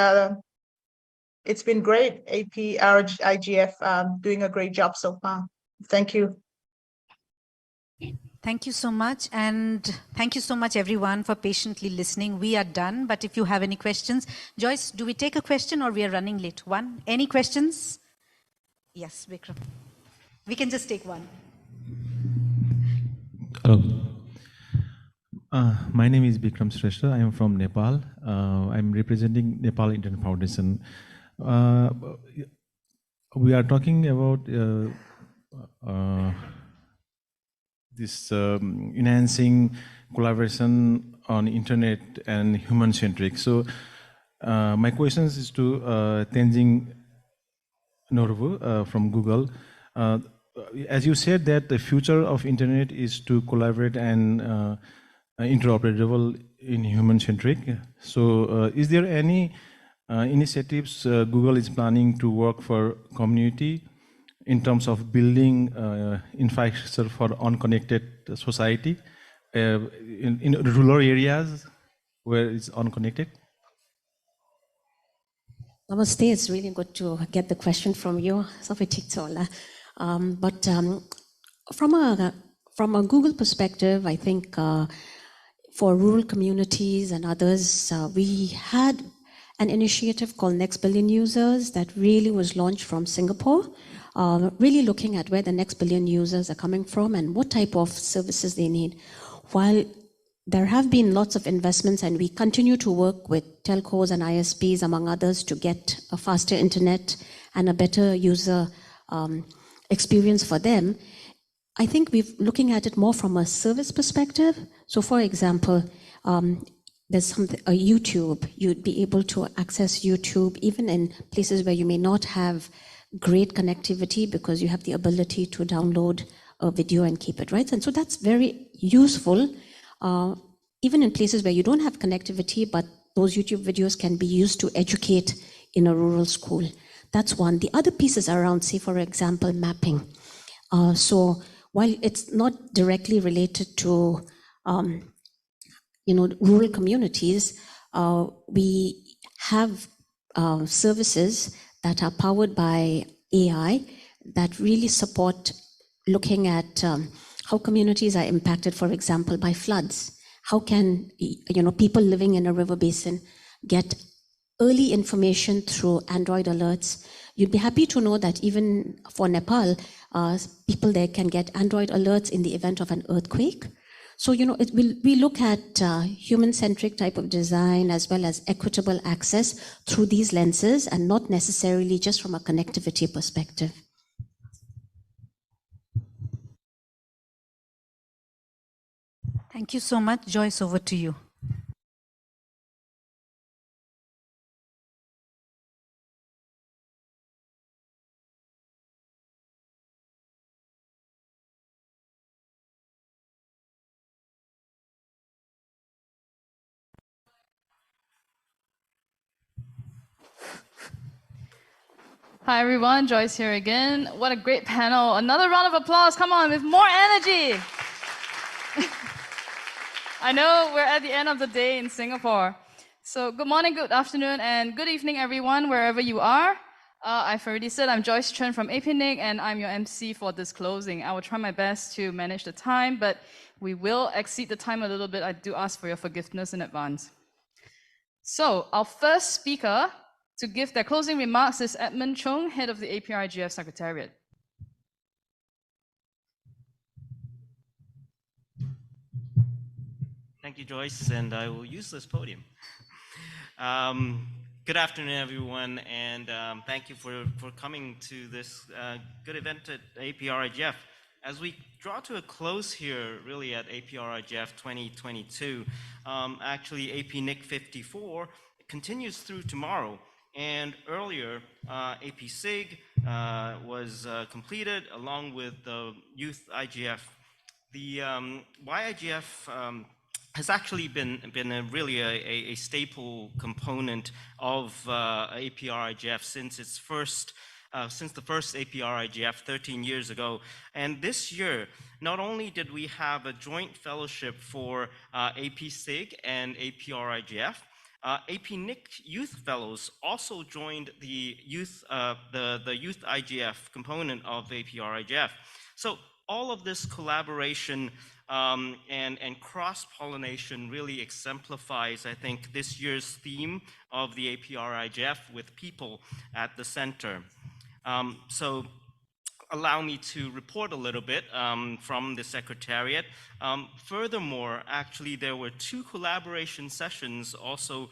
it's been great. APrIGF doing a great job so far. Thank you. Thank you so much, and thank you so much everyone for patiently listening. We are done, but if you have any questions, Joyce, do we take a question or we are running late? One, any questions? Yes, Vikram. We can just take one. Hello. My name is Bikram Shrestha. I am from Nepal. I'm representing Nepal Internet Foundation. We are talking about this enhancing collaboration on internet and human-centric. So my questions is to Tenzin Norbhu from Google. As you said that the future of internet is to collaborate and interoperable in human-centric. So is there any initiatives Google is planning to work for community in terms of building infrastructure for unconnected society in rural areas where it's unconnected? Namaste, it's really good to get the question from you. But from a Google perspective, I think for rural communities and others, we had an initiative called Next Billion Users that really was launched from Singapore, really looking at where the next billion users are coming from and what type of services they need. While there have been lots of investments and we continue to work with telcos and ISPs, among others, to get a faster internet and a better user experience for them, I think we're looking at it more from a service perspective. So for example, there's a YouTube, you'd be able to access YouTube even in places where you may not have great connectivity because you have the ability to download a video and keep it, right? And so that's very useful, even in places where you don't have connectivity, but those YouTube videos can be used to educate in a rural school. That's one. The other piece is around, say, for example, mapping. So while it's not directly related to rural communities, we have services that are powered by AI that really support looking at how communities are impacted, for example, by floods. How can people living in a river basin get early information through Android alerts? You'd be happy to know that even for Nepal, people there can get Android alerts in the event of an earthquake. So, we look at human-centric type of design as well as equitable access through these lenses and not necessarily just from a connectivity perspective. Thank you so much. Joyce, over to you. Hi everyone, Joyce here again. What a great panel. Another round of applause. Come on, with more energy. I know we're at the end of the day in Singapore. So good morning, good afternoon, and good evening everyone, wherever you are. I've already said I'm Joyce Chen from APNIC, and I'm your MC for this closing. I will try my best to manage the time, but we will exceed the time a little bit. I do ask for your forgiveness in advance. So our first speaker to give their closing remarks is Edmon Chung, head of the APrIGF Secretariat. Thank you, Joyce, and I will use this podium. Good afternoon, everyone, and thank you for coming to this good event at APrIGF. As we draw to a close here, really at APrIGF 2022, actually APNIC 54 continues through tomorrow. And earlier, APSIG was completed along with the Youth IGF. The YIGF has actually been really a staple component of APrIGF since its first since the first APrIGF 13 years ago. And this year, not only did we have a joint fellowship for APSIG and APrIGF, APNIC Youth Fellows also joined the Youth IGF component of APrIGF. So all of this collaboration and cross-pollination really exemplifies, I think, this year's theme of the APrIGF, with people at the center. So allow me to report a little bit from the Secretariat. Furthermore, actually, there were 2 collaboration sessions also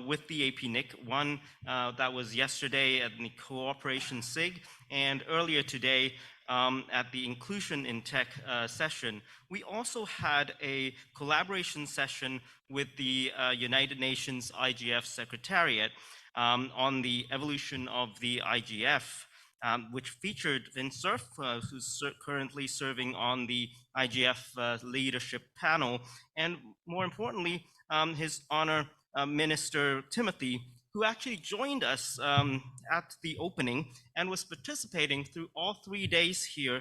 with the APNIC. One that was yesterday at the Cooperation SIG, and earlier today at the Inclusion in Tech session. We also had a collaboration session with the United Nations IGF Secretariat on the evolution of the IGF. Which featured Vin Cerf, who's currently serving on the IGF leadership panel, and more importantly, His Honor Minister Timothy, who actually joined us at the opening and was participating through all 3 days here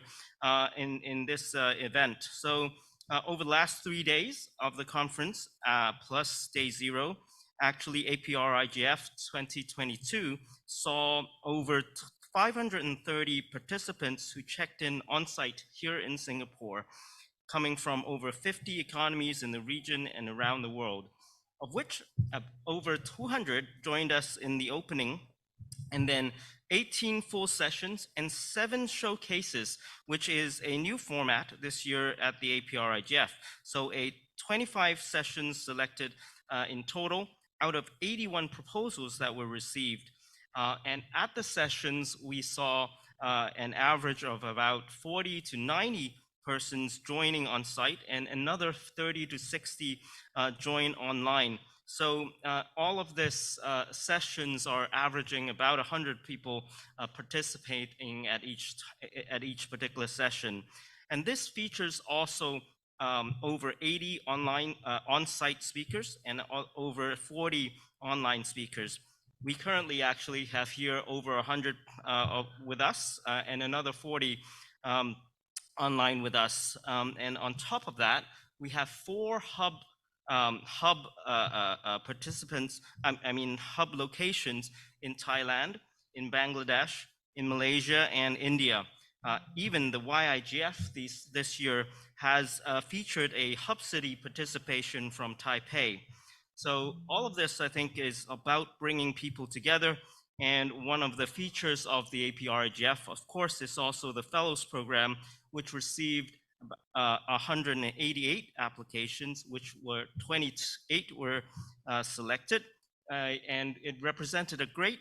in this event. So over the last 3 days of the conference, plus day 0, actually APrIGF 2022 saw over 530 participants who checked in on site here in Singapore, coming from over 50 economies in the region and around the world, of which over 200 joined us in the opening, and then 18 full sessions and 7 showcases, which is a new format this year at the APrIGF. So 25 sessions selected in total out of 81 proposals that were received. And at the sessions, we saw an average of about 40 to 90 persons joining on site, and another 30 to 60 join online. So all of this sessions are averaging about 100 people participating at each particular session. And this features also over 80 online on-site speakers and over 40 online speakers. We currently actually have here over 100 with us and another 40 online with us. And on top of that, we have 4 hub participants, hub locations in Thailand, in Bangladesh, in Malaysia, and India. Even the YIGF this year has featured a hub city participation from Taipei. So all of this, I think, is about bringing people together. And one of the features of the APrIGF, of course, is also the Fellows Program, which received 188 applications, which were 28 were selected. And it represented a great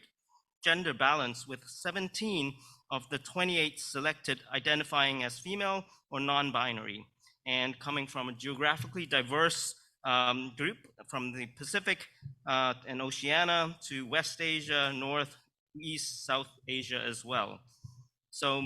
gender balance, with 17 of the 28 selected identifying as female or non-binary, and coming from a geographically diverse group from the Pacific and Oceania to West Asia, North, East, South Asia as well. So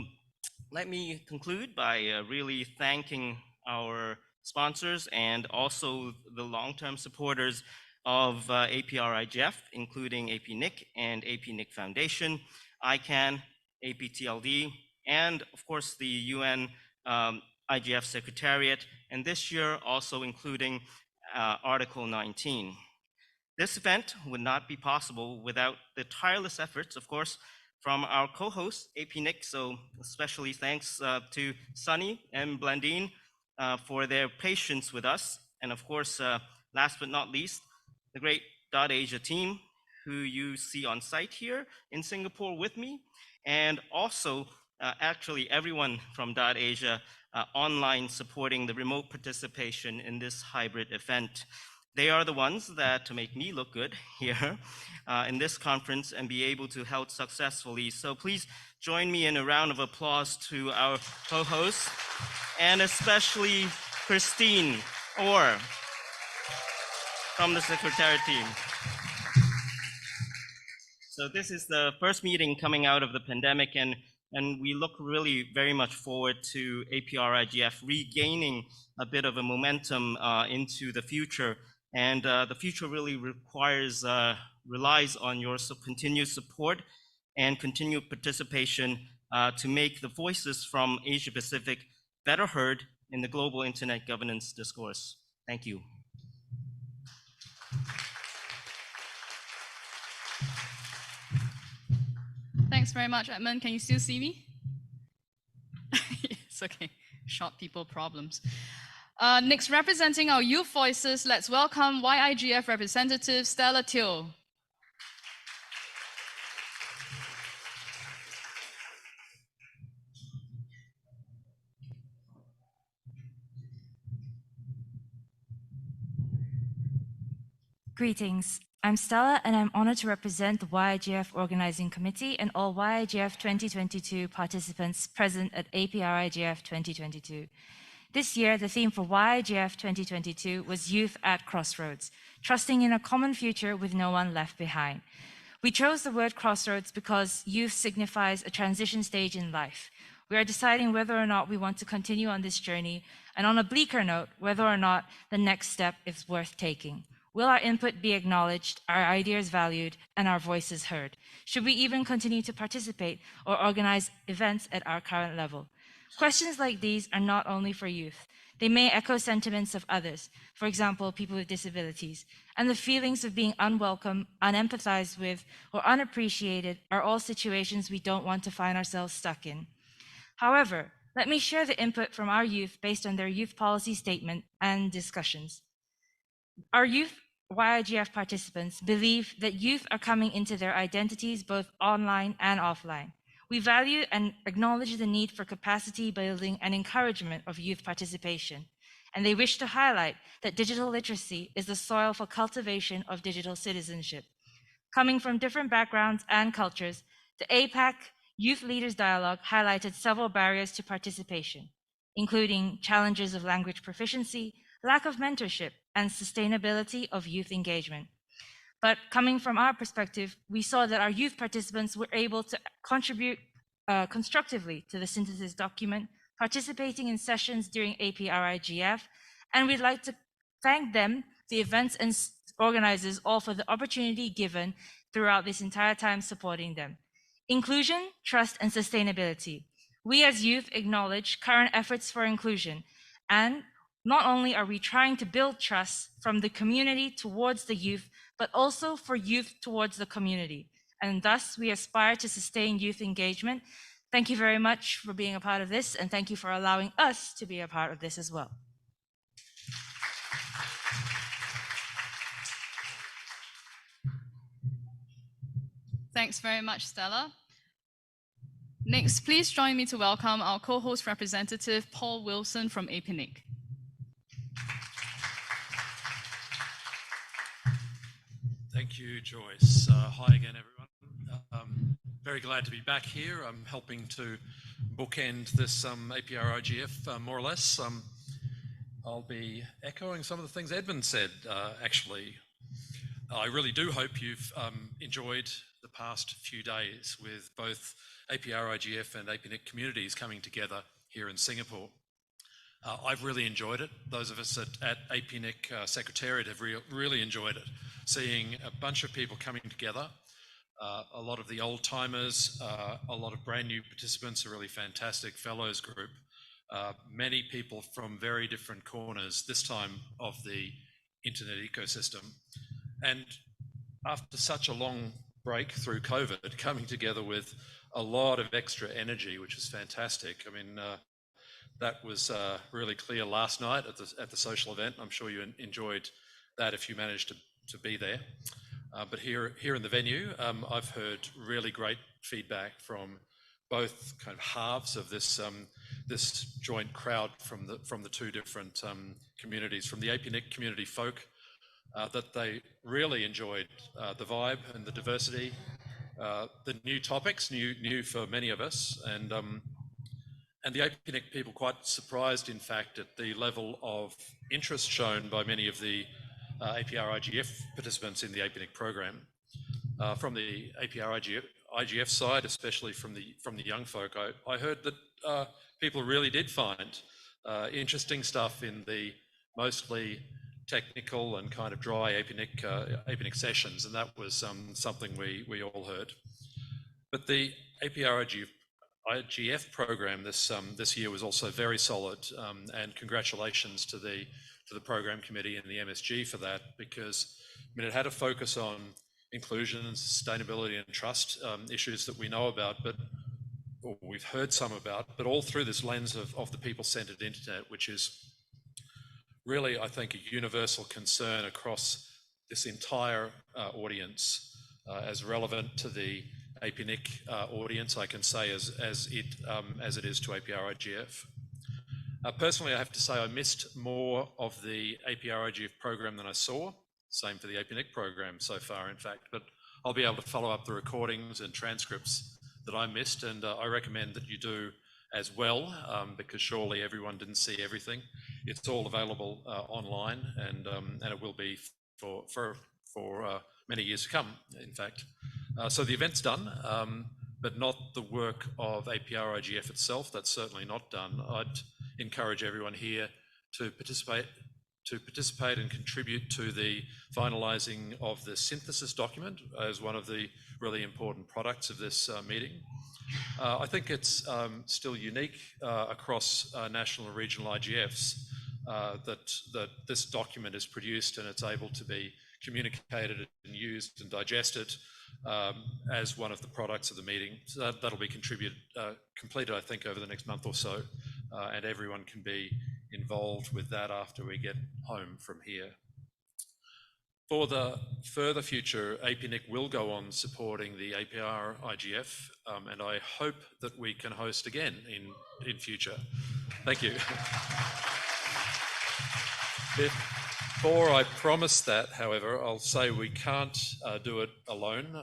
let me conclude by really thanking our sponsors and also the long-term supporters of APrIGF, including APNIC and APNIC Foundation, ICANN, APTLD, and of course the UN IGF Secretariat, and this year also including Article 19. This event would not be possible without the tireless efforts, of course, from our co-host, APNIC, so especially thanks to Sunny and Blandine for their patience with us. And of course, last but not least, the great DotAsia team, who you see on site here in Singapore with me, and also actually everyone from DotAsia online supporting the remote participation in this hybrid event. They are the ones that make me look good here in this conference and be able to hold successfully. So please join me in a round of applause to our co-hosts, and especially Christine Orr from the Secretariat team. So this is the first meeting coming out of the pandemic, and we look really very much forward to APrIGF regaining a bit of a momentum into the future. And the future really relies on your continued support and continued participation to make the voices from Asia Pacific better heard in the global internet governance discourse. Thank you. Thanks very much, Edmon. Can you still see me? It's okay. Short people problems. Next, representing our youth voices, let's welcome YIGF representative Stella Teoh. Greetings. I'm Stella, and I'm honored to represent the YIGF Organizing Committee and all YIGF 2022 participants present at APrIGF 2022. This year, the theme for YIGF 2022 was Youth at Crossroads, trusting in a common future with no one left behind. We chose the word crossroads because youth signifies a transition stage in life. We are deciding whether or not we want to continue on this journey, and on a bleaker note, whether or not the next step is worth taking. Will our input be acknowledged, our ideas valued, and our voices heard? Should we even continue to participate or organize events at our current level? Questions like these are not only for youth. They may echo sentiments of others, for example, people with disabilities, and the feelings of being unwelcome, unempathized with, or unappreciated are all situations we don't want to find ourselves stuck in. However, let me share the input from our youth based on their youth policy statement and discussions. Our youth YIGF participants believe that youth are coming into their identities both online and offline. We value and acknowledge the need for capacity building and encouragement of youth participation, and they wish to highlight that digital literacy is the soil for cultivation of digital citizenship. Coming from different backgrounds and cultures, the APAC Youth Leaders Dialogue highlighted several barriers to participation, including challenges of language proficiency, lack of mentorship, and sustainability of youth engagement. But coming from our perspective, we saw that our youth participants were able to contribute constructively to the synthesis document, participating in sessions during APrIGF, and we'd like to thank them, the events and organizers, all for the opportunity given throughout this entire time supporting them. Inclusion, trust, and sustainability. We as youth acknowledge current efforts for inclusion, and not only are we trying to build trust from the community towards the youth, but also for youth towards the community. And thus we aspire to sustain youth engagement. Thank you very much for being a part of this, and thank you for allowing us to be a part of this as well. Thanks very much, Stella. Next, please join me to welcome our co-host representative, Paul Wilson from APNIC. Thank you, Joyce. Hi again, everyone. Very glad to be back here. I'm helping to bookend this APrIGF, more or less. I'll be echoing some of the things Edmon said, actually. I really do hope you've enjoyed the past few days with both APrIGF and APNIC communities coming together here in Singapore. I've really enjoyed it. Those of us at APNIC Secretariat have really enjoyed it. Seeing a bunch of people coming together, a lot of the old timers, a lot of brand new participants, a really fantastic fellows group, many people from very different corners, this time of the internet ecosystem. And after such a long break through COVID, coming together with a lot of extra energy, which is fantastic. I mean, that was really clear last night at the social event. I'm sure you enjoyed that if you managed to be there. But here in the venue, I've heard really great feedback from both kind of halves of this this joint crowd from the two different communities, from the APNIC community folk, that they really enjoyed the vibe and the diversity, the new topics, new for many of us, and the APNIC people quite surprised, in fact, at the level of interest shown by many of the APrIGF participants in the APNIC program. From the APrIGF side, especially from the young folk, I heard that people really did find interesting stuff in the mostly technical and kind of dry APNIC sessions, and that was something we all heard. But the APrIGF program this year was also very solid, and congratulations to the program committee and the MSG for that, because I mean, it had a focus on inclusion and sustainability and trust, issues that we know about, or we've heard some about, but all through this lens of the people-centered internet, which is really, I think, a universal concern across this entire audience, as relevant to the APNIC audience, I can say, as it is to APRIGF. Personally, I have to say I missed more of the APRIGF program than I saw. Same for the APNIC program so far, in fact. But I'll be able to follow up the recordings and transcripts that I missed, and I recommend that you do as well, because surely everyone didn't see everything. It's all available online, and it will be for many years to come, in fact. So the event's done, but not the work of APRIGF itself. That's certainly not done. I'd encourage everyone here to participate and contribute to the finalising of the synthesis document as one of the really important products of this meeting. I think it's still unique across national and regional IGFs that this document is produced and it's able to be communicated and used and digested as one of the products of the meeting. So that'll be completed, I think, over the next month or so, and everyone can be involved with that after we get home from here. For the further future, APNIC will go on supporting the APRIGF, and I hope that we can host again in future. Thank you. Before I promise that, however, I'll say we can't do it alone.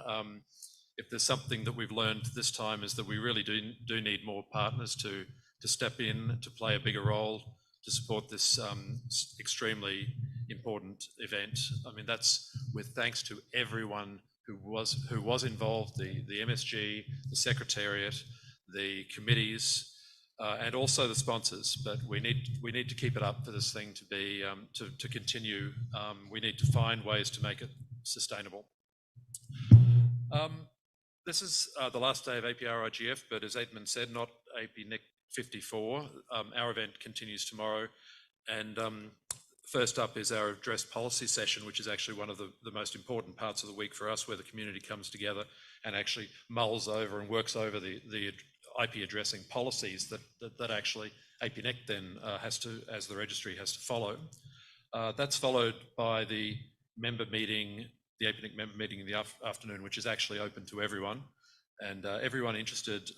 If there's something that we've learned this time is that we really do need more partners to step in, to play a bigger role, to support this extremely important event. I mean, that's with thanks to everyone who was involved, the MSG, the Secretariat, the committees, and also the sponsors. But we need to keep it up for this thing to be to continue. We need to find ways to make it sustainable. This is the last day of APRIGF, but as Edmon said, not APNIC 54. Our event continues tomorrow, and first up is our address policy session, which is actually one of the most important parts of the week for us, where the community comes together and actually mulls over and works over the IP addressing policies that actually APNIC then has to, as the registry, has to follow. That's followed by the member meeting, the APNIC member meeting in the afternoon, which is actually open to everyone, and everyone interested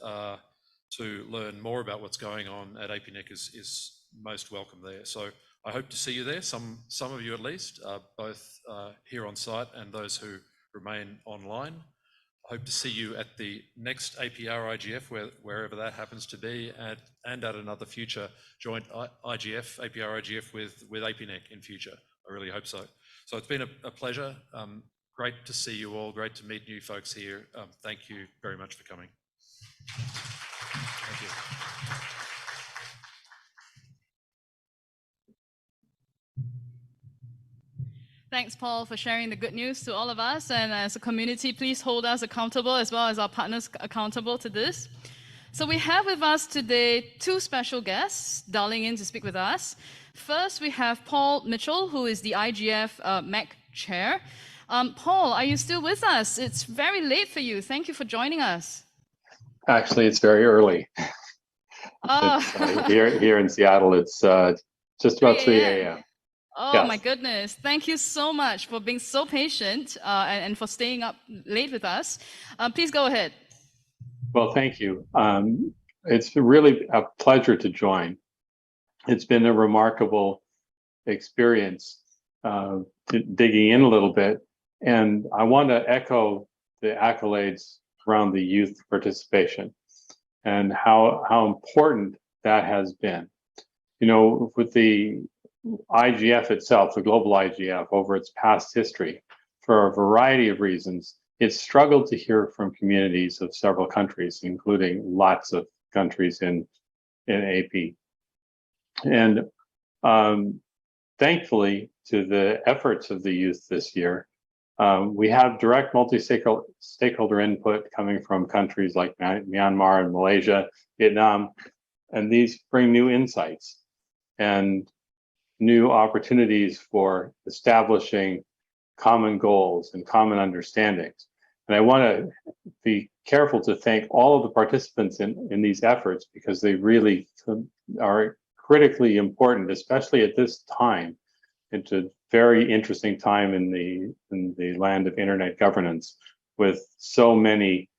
to learn more about what's going on at APNIC is most welcome there. So I hope to see you there, some of you at least, both here on site and those who remain online. I hope to see you at the next APRIGF, wherever that happens to be, and at another future joint IGF, APRIGF with APNIC in future. I really hope so. So it's been a pleasure. Great to see you all. Great to meet new folks here. Thank you very much for coming. Thank you. Thanks, Paul, for sharing the good news to all of us. And as a community, please hold us accountable as well as our partners accountable to this. So we have with us today two special guests dialing in to speak with us. First, we have Paul Mitchell, who is the IGF MEC chair. Paul, are you still with us? It's very late for you. Thank you for joining us. Actually, it's very early. Oh. Here in Seattle, it's just about 3 a.m. Oh, yes. My goodness. Thank you so much for being so patient and for staying up late with us. Please go ahead. Well, thank you. It's really a pleasure to join. It's been a remarkable experience digging in a little bit. And I want to echo the accolades around the youth participation and how important that has been. You know, with the IGF itself, the global IGF, over its past history, for a variety of reasons, it's struggled to hear from communities of several countries, including lots of countries in AP. And thankfully, to the efforts of the youth this year, we have direct multi-stakeholder input coming from countries like Myanmar and Malaysia, Vietnam, and these bring new insights and new opportunities for establishing common goals and common understandings. And I want to be careful to thank all of the participants in these efforts, because they really are critically important, especially at this time. It's a very interesting time in the land of internet governance, with so many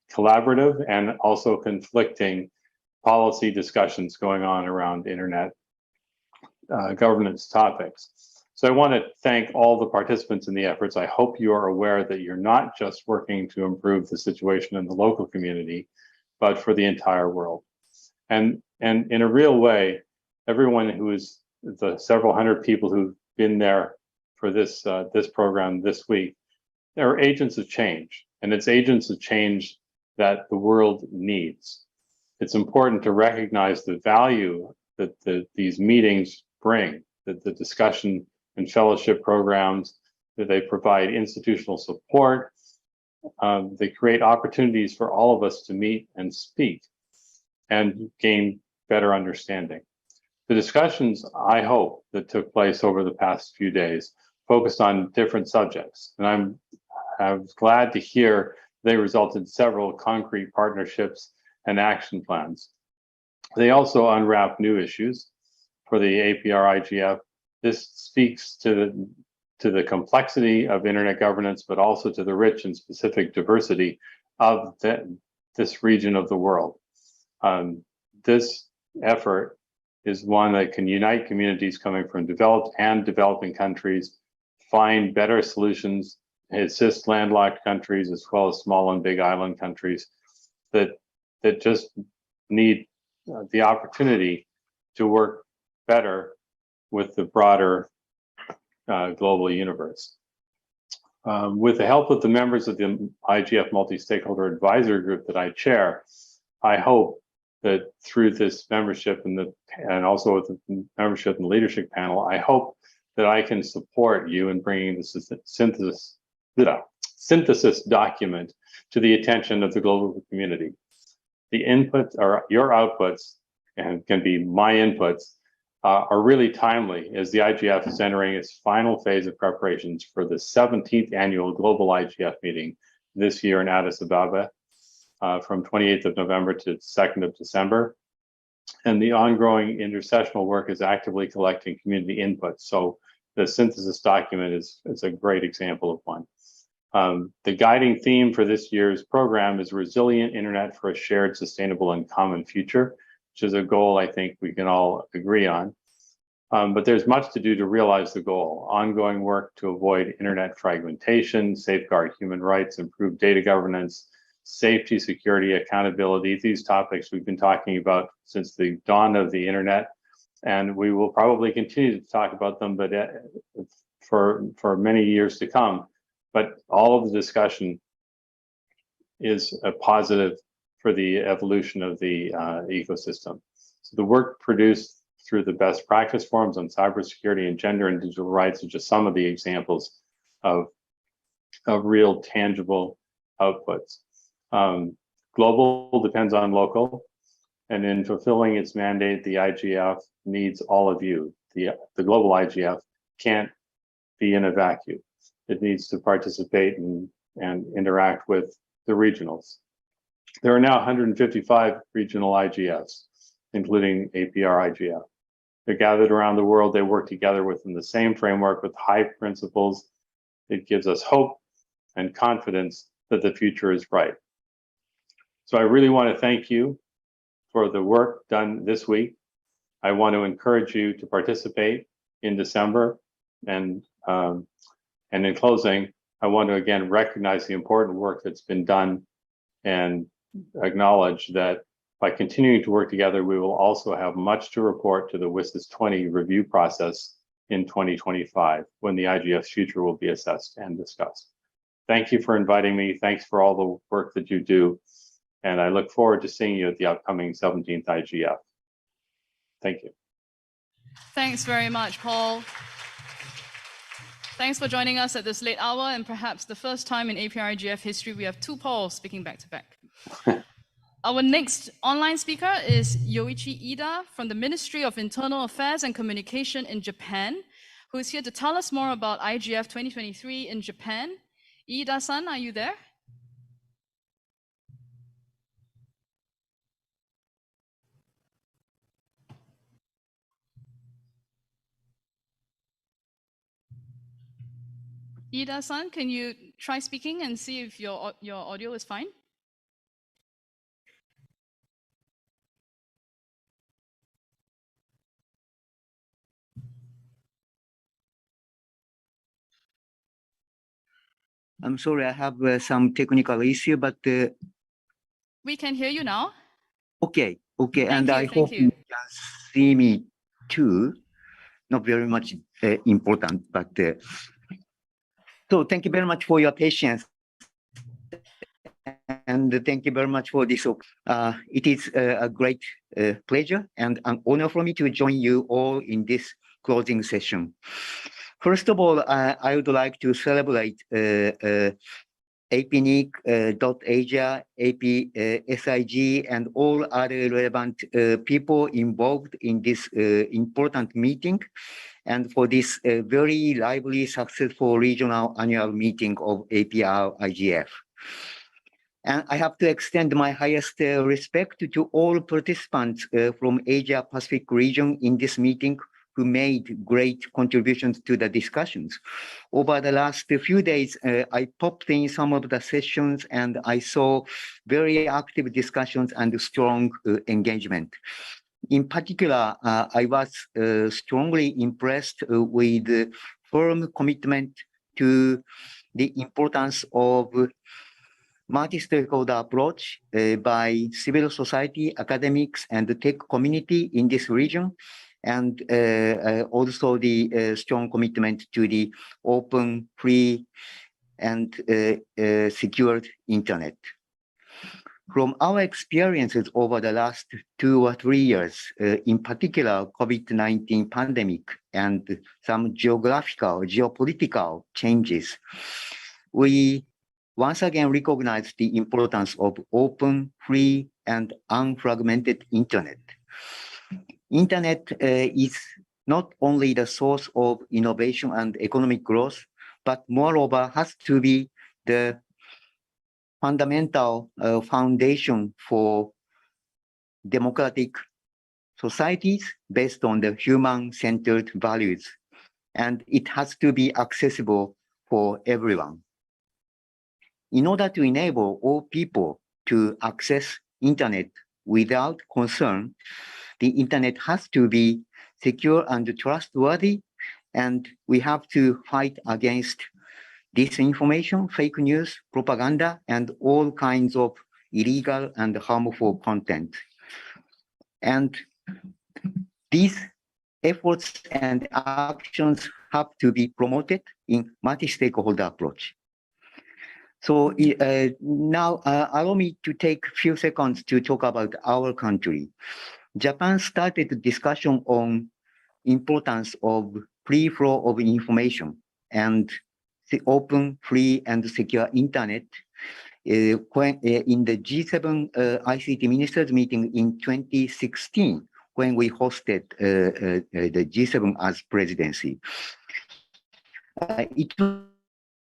collaborative and also conflicting policy discussions going on around internet governance topics. So I want to thank all the participants in the efforts. I hope you are aware that you're not just working to improve the situation in the local community, but for the entire world. And in a real way, everyone who is the several hundred people who've been there for this program this week, they're agents of change, and it's agents of change that the world needs. It's important to recognize the value that these meetings bring, that the discussion and fellowship programs, that they provide institutional support, they create opportunities for all of us to meet and speak and gain better understanding. The discussions, I hope, that took place over the past few days focused on different subjects, and I was glad to hear they resulted in several concrete partnerships and action plans. They also unwrapped new issues for the APrIGF. This speaks to the complexity of internet governance, but also to the rich and specific diversity of this region of the world. This effort is one that can unite communities coming from developed and developing countries, find better solutions, assist landlocked countries as well as small and big island countries that just need the opportunity to work better with the broader global universe. With the help of the members of the IGF Multi-Stakeholder Advisory Group that I chair, I hope that through this membership and also with the membership and leadership panel, I hope that I can support you in bringing this synthesis document to the attention of the global community. The input or your outputs, and can be my inputs, are really timely as the IGF is entering its final phase of preparations for the 17th annual Global IGF meeting this year in Addis Ababa from 28th of November to 2nd of December. And the ongoing intercessional work is actively collecting community input. So the synthesis document is a great example of one. The guiding theme for this year's program is resilient internet for a shared, sustainable, and common future, which is a goal I think we can all agree on. But there's much to do to realize the goal. Ongoing work to avoid internet fragmentation, safeguard human rights, improve data governance, safety, security, accountability. These topics we've been talking about since the dawn of the internet, and we will probably continue to talk about them, but for many years to come. But all of the discussion is a positive for the evolution of the ecosystem. So the work produced through the best practice forums on cybersecurity and gender and digital rights are just some of the examples of real tangible outputs. Global depends on local, and in fulfilling its mandate, the IGF needs all of you. The global IGF can't be in a vacuum. It needs to participate and interact with the regionals. There are now 155 regional IGFs, including APrIGF. They're gathered around the world. They work together within the same framework with high principles. It gives us hope and confidence that the future is bright. So I really want to thank you for the work done this week. I want to encourage you to participate in December. And in closing, I want to again recognize the important work that's been done and acknowledge that by continuing to work together, we will also have much to report to the WSIS 20 review process in 2025, when the IGF's future will be assessed and discussed. Thank you for inviting me. Thanks for all the work that you do. And I look forward to seeing you at the upcoming 17th IGF. Thank you. Thanks very much, Paul. Thanks for joining us at this late hour, and perhaps the first time in APrIGF history, we have two Pauls speaking back to back. Our next online speaker is Yoichi Ida from the Ministry of Internal Affairs and Communication in Japan, who is here to tell us more about IGF 2023 in Japan. Ida-san, are you there? Ida-san, can you try speaking and see if your audio is fine? I'm sorry, I have some technical issue, but We can hear you now. okay, and I Thank hope you. you can see me too. Not very much important, but so thank you very much for your patience, and thank you very much for this. It is a great pleasure and an honor for me to join you all in this closing session. First of all, I would like to celebrate APNIC, DotAsia, APSIG, and all other relevant people involved in this important meeting, and for this very lively, successful regional annual meeting of APrIGF. And I have to extend my highest respect to all participants from Asia Pacific region in this meeting who made great contributions to the discussions. Over the last few days, I popped in some of the sessions and I saw very active discussions and strong engagement. In particular, I was strongly impressed with the firm commitment to the importance of multi-stakeholder approach by civil society, academics, and the tech community in this region, and also the strong commitment to the open, free, and secured internet. From our experiences over the last 2 or 3 years, in particular COVID-19 pandemic and some geopolitical changes, we once again recognize the importance of open, free, and unfragmented internet. Internet is not only the source of innovation and economic growth, but moreover has to be the fundamental foundation for democratic societies based on the human-centered values. And it has to be accessible for everyone. In order to enable all people to access internet without concern, the internet has to be secure and trustworthy, and we have to fight against disinformation, fake news, propaganda, and all kinds of illegal and harmful content. And these efforts and actions have to be promoted in multi-stakeholder approach. So now allow me to take a few seconds to talk about our country. Japan started a discussion on importance of free flow of information and the open, free, and secure internet when, in the G7 ICT ministers meeting in 2016, when we hosted the G7 as presidency. It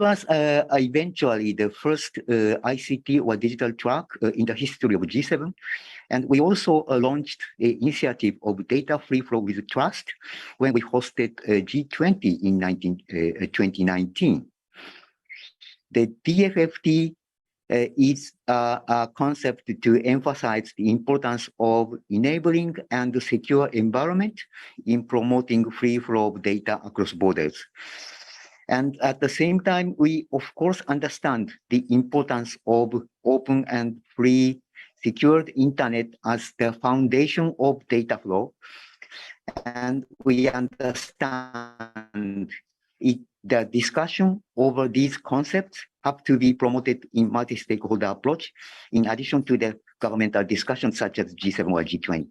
was eventually the first ICT or digital track in the history of G7. And we also launched an initiative of data free flow with trust when we hosted G20 in 2019. The DFFT is a concept to emphasize the importance of enabling and secure environment in promoting free flow of data across borders. And at the same time, we of course understand the importance of open and free secured internet as the foundation of data flow. And we understand the discussion over these concepts have to be promoted in multi-stakeholder approach, in addition to the governmental discussions such as G7 or G20.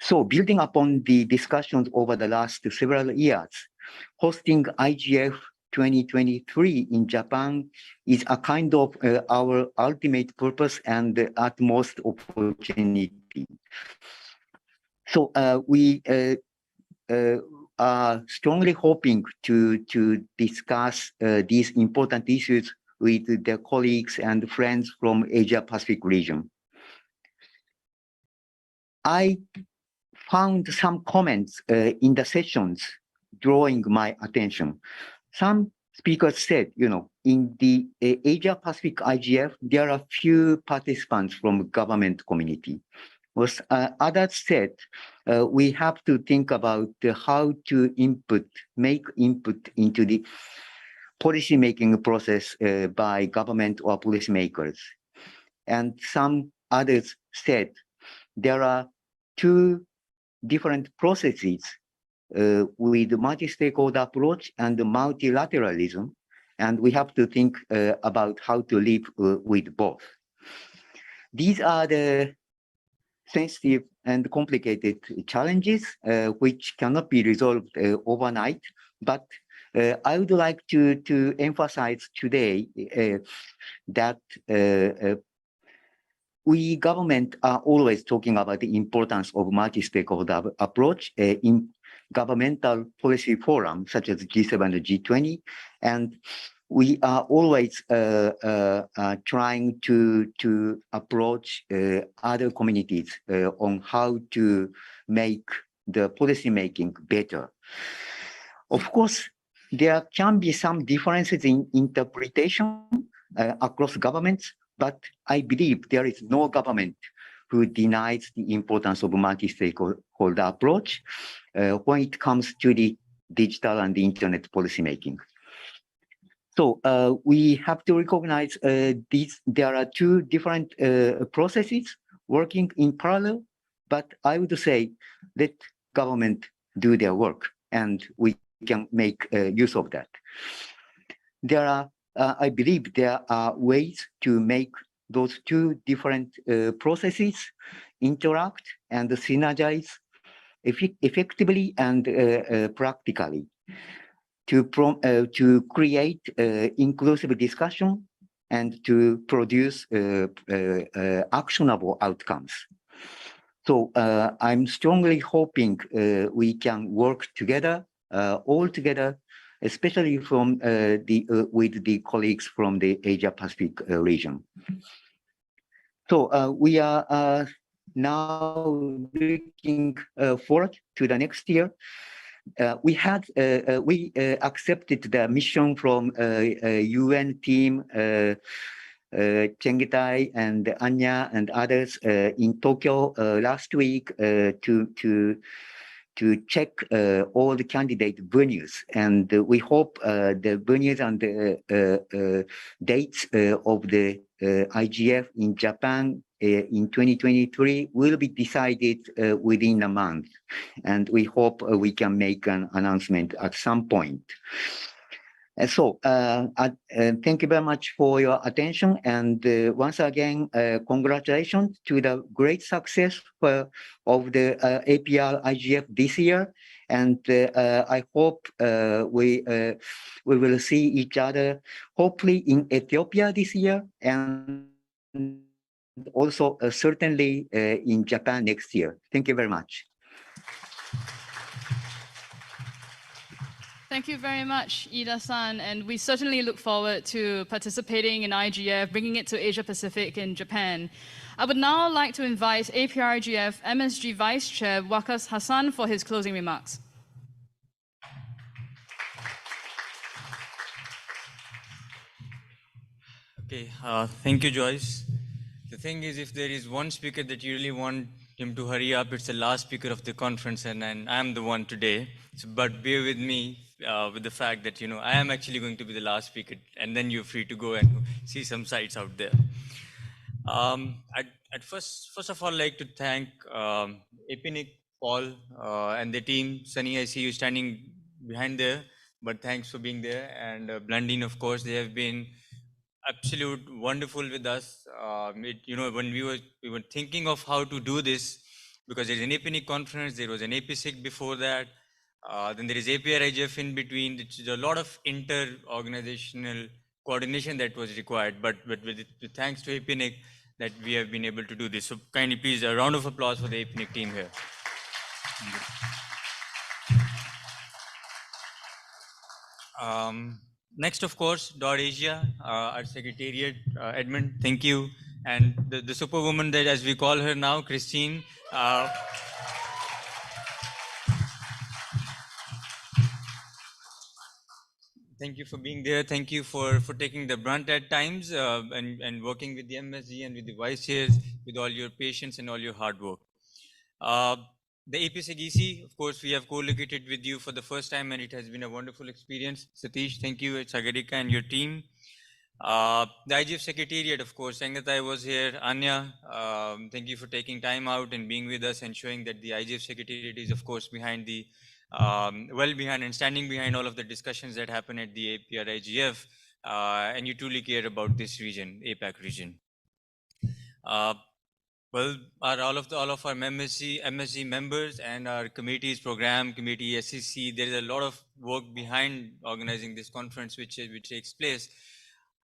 So building upon the discussions over the last several years, hosting IGF 2023 in Japan is a kind of our ultimate purpose and utmost opportunity. So we are strongly hoping to discuss these important issues with the colleagues and friends from Asia Pacific region. I found some comments in the sessions drawing my attention. Some speaker said, in the Asia Pacific IGF, there are few participants from government community. Was others said, we have to think about how to make input into the policy making process by government or policymakers. And some others said there are two different processes with multi-stakeholder approach and multilateralism, and we have to think about how to live with both. These are the sensitive and complicated challenges which cannot be resolved overnight, but I would like to emphasize today that we government are always talking about the importance of multi-stakeholder approach in governmental policy forums such as G7 and G20, and we are always trying to approach other communities on how to make the policy making better. Of course, there can be some differences in interpretation across governments, but I believe there is no government who denies the importance of multi-stakeholder approach when it comes to the digital and the internet policy making. So we have to recognize there are two different processes working in parallel, but I would say let government do their work and we can make use of that. There are, I believe there are ways to make those two different processes interact and synergize effectively and practically to create inclusive discussion and to produce actionable outcomes. So I'm strongly hoping we can work together, all together, especially from with the colleagues from the Asia Pacific region. So we are now looking forward to the next year. We accepted the mission from UN team, Chengetai and Anya and others in Tokyo last week to check all the candidate venues, and we hope the venues and the dates of the IGF in Japan in 2023 will be decided within a month, and we hope we can make an announcement at some point. So thank you very much for your attention, and once again, congratulations to the great success of the APR IGF this year, and I hope we will see each other hopefully in Ethiopia this year, and also certainly in Japan next year. Thank you very much. Thank you very much, Ida-san, and we certainly look forward to participating in IGF, bringing it to Asia Pacific in Japan. I would now like to invite APrIGF MSG Vice Chair Waqas Hassan for his closing remarks. Okay, thank you, Joyce. The thing is, if there is one speaker that you really want him to hurry up, it's the last speaker of the conference, and I'm the one today. So, but bear with me with the fact that, I am actually going to be the last speaker, and then you're free to go and see some sights out there. I'd first of all like to thank APNIC, Paul, and the team. Sunny, I see you standing behind there, but thanks for being there. And Blandine, of course, they have been absolute wonderful with us. When we were thinking of how to do this, because there's an APNIC conference, there was an APSIC before that, then there is APrIGF in between. There's a lot of inter-organizational coordination that was required, but with thanks to APNIC that we have been able to do this. So kindly please, a round of applause for the APNIC team here. Next, of course, DotAsia, our Secretariat, Edmon, thank you. And the superwoman that, as we call her now, Christine. Thank you for being there. Thank you for taking the brunt at times and working with the MSG and with the vice chairs with all your patience and all your hard work. The APSEGEC, of course, we have co-located with you for the first time and it has been a wonderful experience. Satish, thank you, Sagarika and your team. The IGF Secretariat, of course, Sangatai was here, Anya, thank you for taking time out and being with us and showing that the IGF Secretariat is, of course, behind the, well behind and standing behind all of the discussions that happen at the APrIGF, and you truly care about this region, APAC region. Well, all of our MSG members and our committees, program committee, SEC, there is a lot of work behind organizing this conference, which takes place,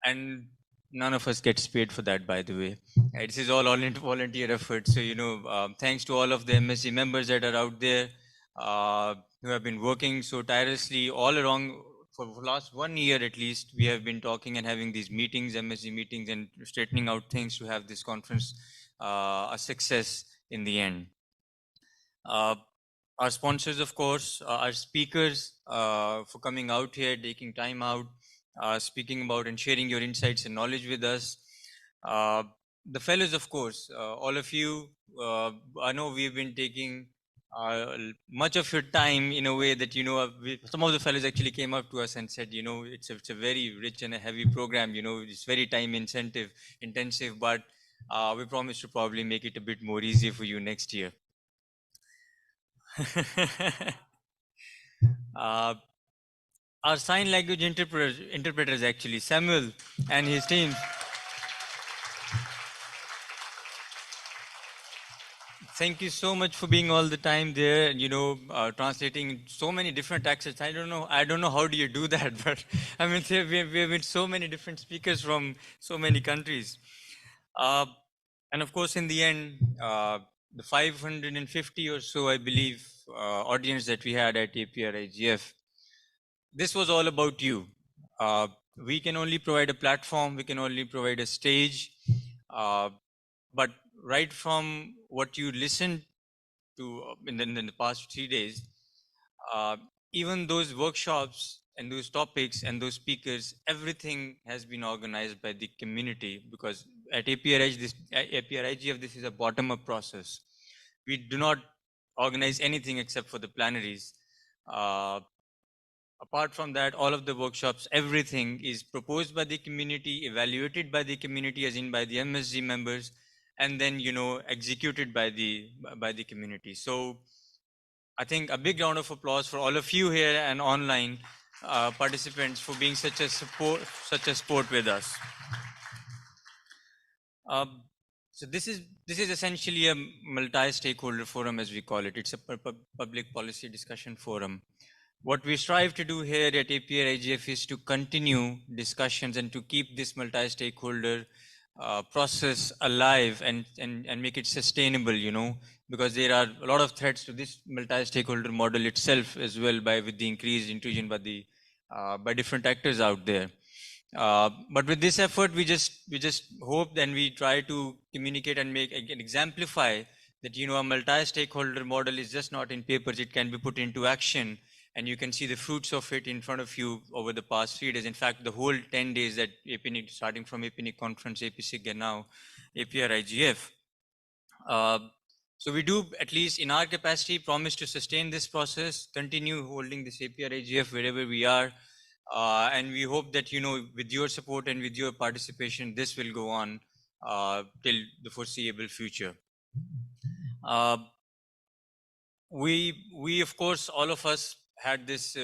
and none of us gets paid for that, by the way. This is all volunteer effort. So, you know, thanks to all of the MSG members that are out there who have been working so tirelessly all along. For the last 1 year at least, we have been talking and having these meetings, MSG meetings, and straightening out things to have this conference a success in the end. Our sponsors, of course, our speakers for coming out here, taking time out, speaking about and sharing your insights and knowledge with us. The fellows, of course, all of you, I know we've been taking much of your time in a way that, you know, some of the fellows actually came up to us and said, you know, it's a very rich and a heavy program, you know, it's very time intensive, but we promise to probably make it a bit more easier for you next year. Our sign language interpreters actually, Samuel and his team. Thank you so much for being all the time there, you know, translating so many different accents. I don't know how do you do that, but I mean, we have been so many different speakers from so many countries. And of course, in the end, the 550 or so, I believe, audience that we had at APrIGF, this was all about you. We can only provide a platform, we can only provide a stage, but right from what you listened to in the past 3 days, even those workshops and those topics and those speakers, everything has been organized by the community, because at APrIGF, this is a bottom-up process. We do not organize anything except for the plenaries. Apart from that, all of the workshops, everything is proposed by the community, evaluated by the community, as in by the MSG members, and then, you know, executed by the community. So I think a big round of applause for all of you here and online participants for being such a support with us. So this is essentially a multi-stakeholder forum, as we call it. It's a public policy discussion forum. What we strive to do here at APrIGF is to continue discussions and to keep this multi-stakeholder process alive and make it sustainable, you know, because there are a lot of threats to this multi-stakeholder model itself as well, with the increased intrusion by different actors out there. But with this effort, we just hope and we try to communicate and make and exemplify that, you know, a multi-stakeholder model is just not in papers; it can be put into action. And you can see the fruits of it in front of you over the past 3 days. In fact, the whole 10 days that APNIC, starting from APNIC conference, APSIG, and now APrIGF. So we do, at least in our capacity, promise to sustain this process, continue holding this APrIGF wherever we are. And we hope that, you know, with your support and with your participation, this will go on till the foreseeable future. We of course, all of us had this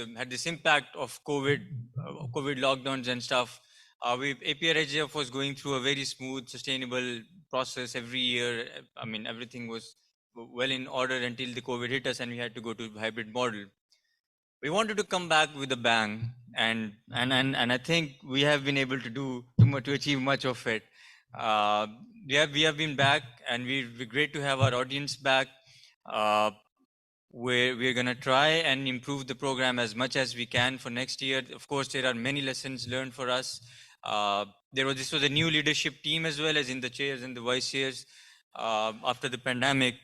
impact of COVID lockdowns and stuff. APrIGF was going through a very smooth, sustainable process every year. I mean, everything was well in order until the COVID hit us and we had to go to hybrid model. We wanted to come back with a bang, and I think we have been able to achieve much of it. We have been back, and we're great to have our audience back. We're going to try and improve the program as much as we can for next year. Of course, there are many lessons learned for us. This was a new leadership team as well, as in the chairs and the vice chairs after the pandemic,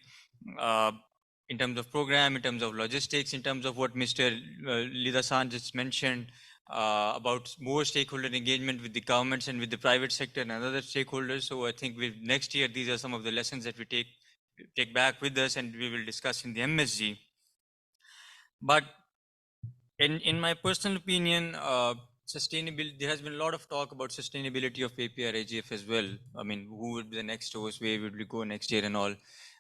in terms of program, in terms of logistics, in terms of what Mr. Lidasan just mentioned. about more stakeholder engagement with the governments and with the private sector and other stakeholders. So I think next year, these are some of the lessons that we take back with us and we will discuss in the MSG. But in my personal opinion, sustainability, there has been a lot of talk about sustainability of APrIGF as well. I mean, who would be the next host, where would we go next year and all.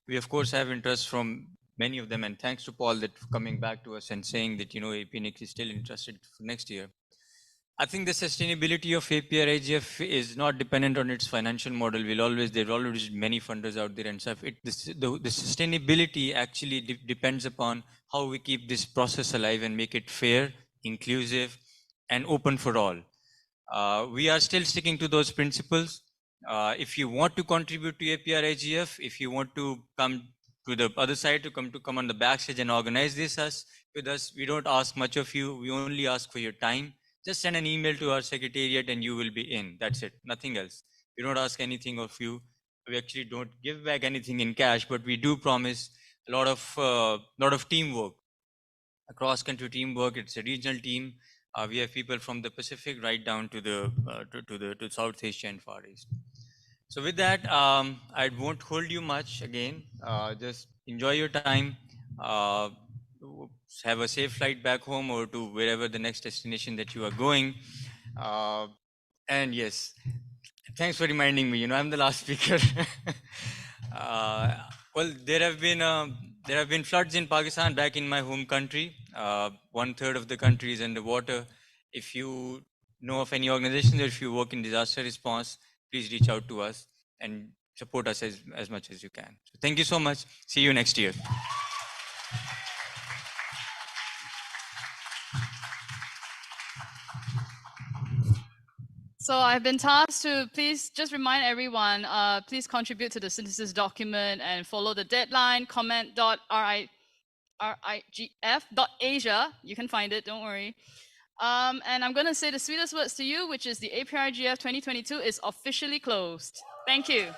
We of course have interest from many of them, and thanks to Paul that coming back to us and saying that, you know, APNIC is still interested for next year. I think the sustainability of APrIGF is not dependent on its financial model. There are always many funders out there and stuff. The sustainability actually depends upon how we keep this process alive and make it fair, inclusive, and open for all. We are still sticking to those principles. If you want to contribute to APrIGF, if you want to come to the other side, to come on the backstage and organize this with us, we don't ask much of you. We only ask for your time. Just send an email to our secretariat and you will be in. That's it, nothing else. We don't ask anything of you. We actually don't give back anything in cash, but we do promise a lot of teamwork, a cross-country teamwork. It's a regional team. We have people from the Pacific right down to to South Asia and Far East. So with that, I won't hold you much again. Just enjoy your time. Have a safe flight back home or to wherever the next destination that you are going. And yes, thanks for reminding me. You know, I'm the last speaker. Well, there have been floods in Pakistan, back in my home country. 1/3 of the country is underwater. If you know of any organizations or if you work in disaster response, please reach out to us and support us as much as you can. So thank you so much. See you next year. So I've been tasked to please just remind everyone, please contribute to the synthesis document and follow the deadline, comment.APrIGF.asia. You can find it, don't worry. And I'm going to say the sweetest words to you, which is the APrIGF 2022 is officially closed. Thank you.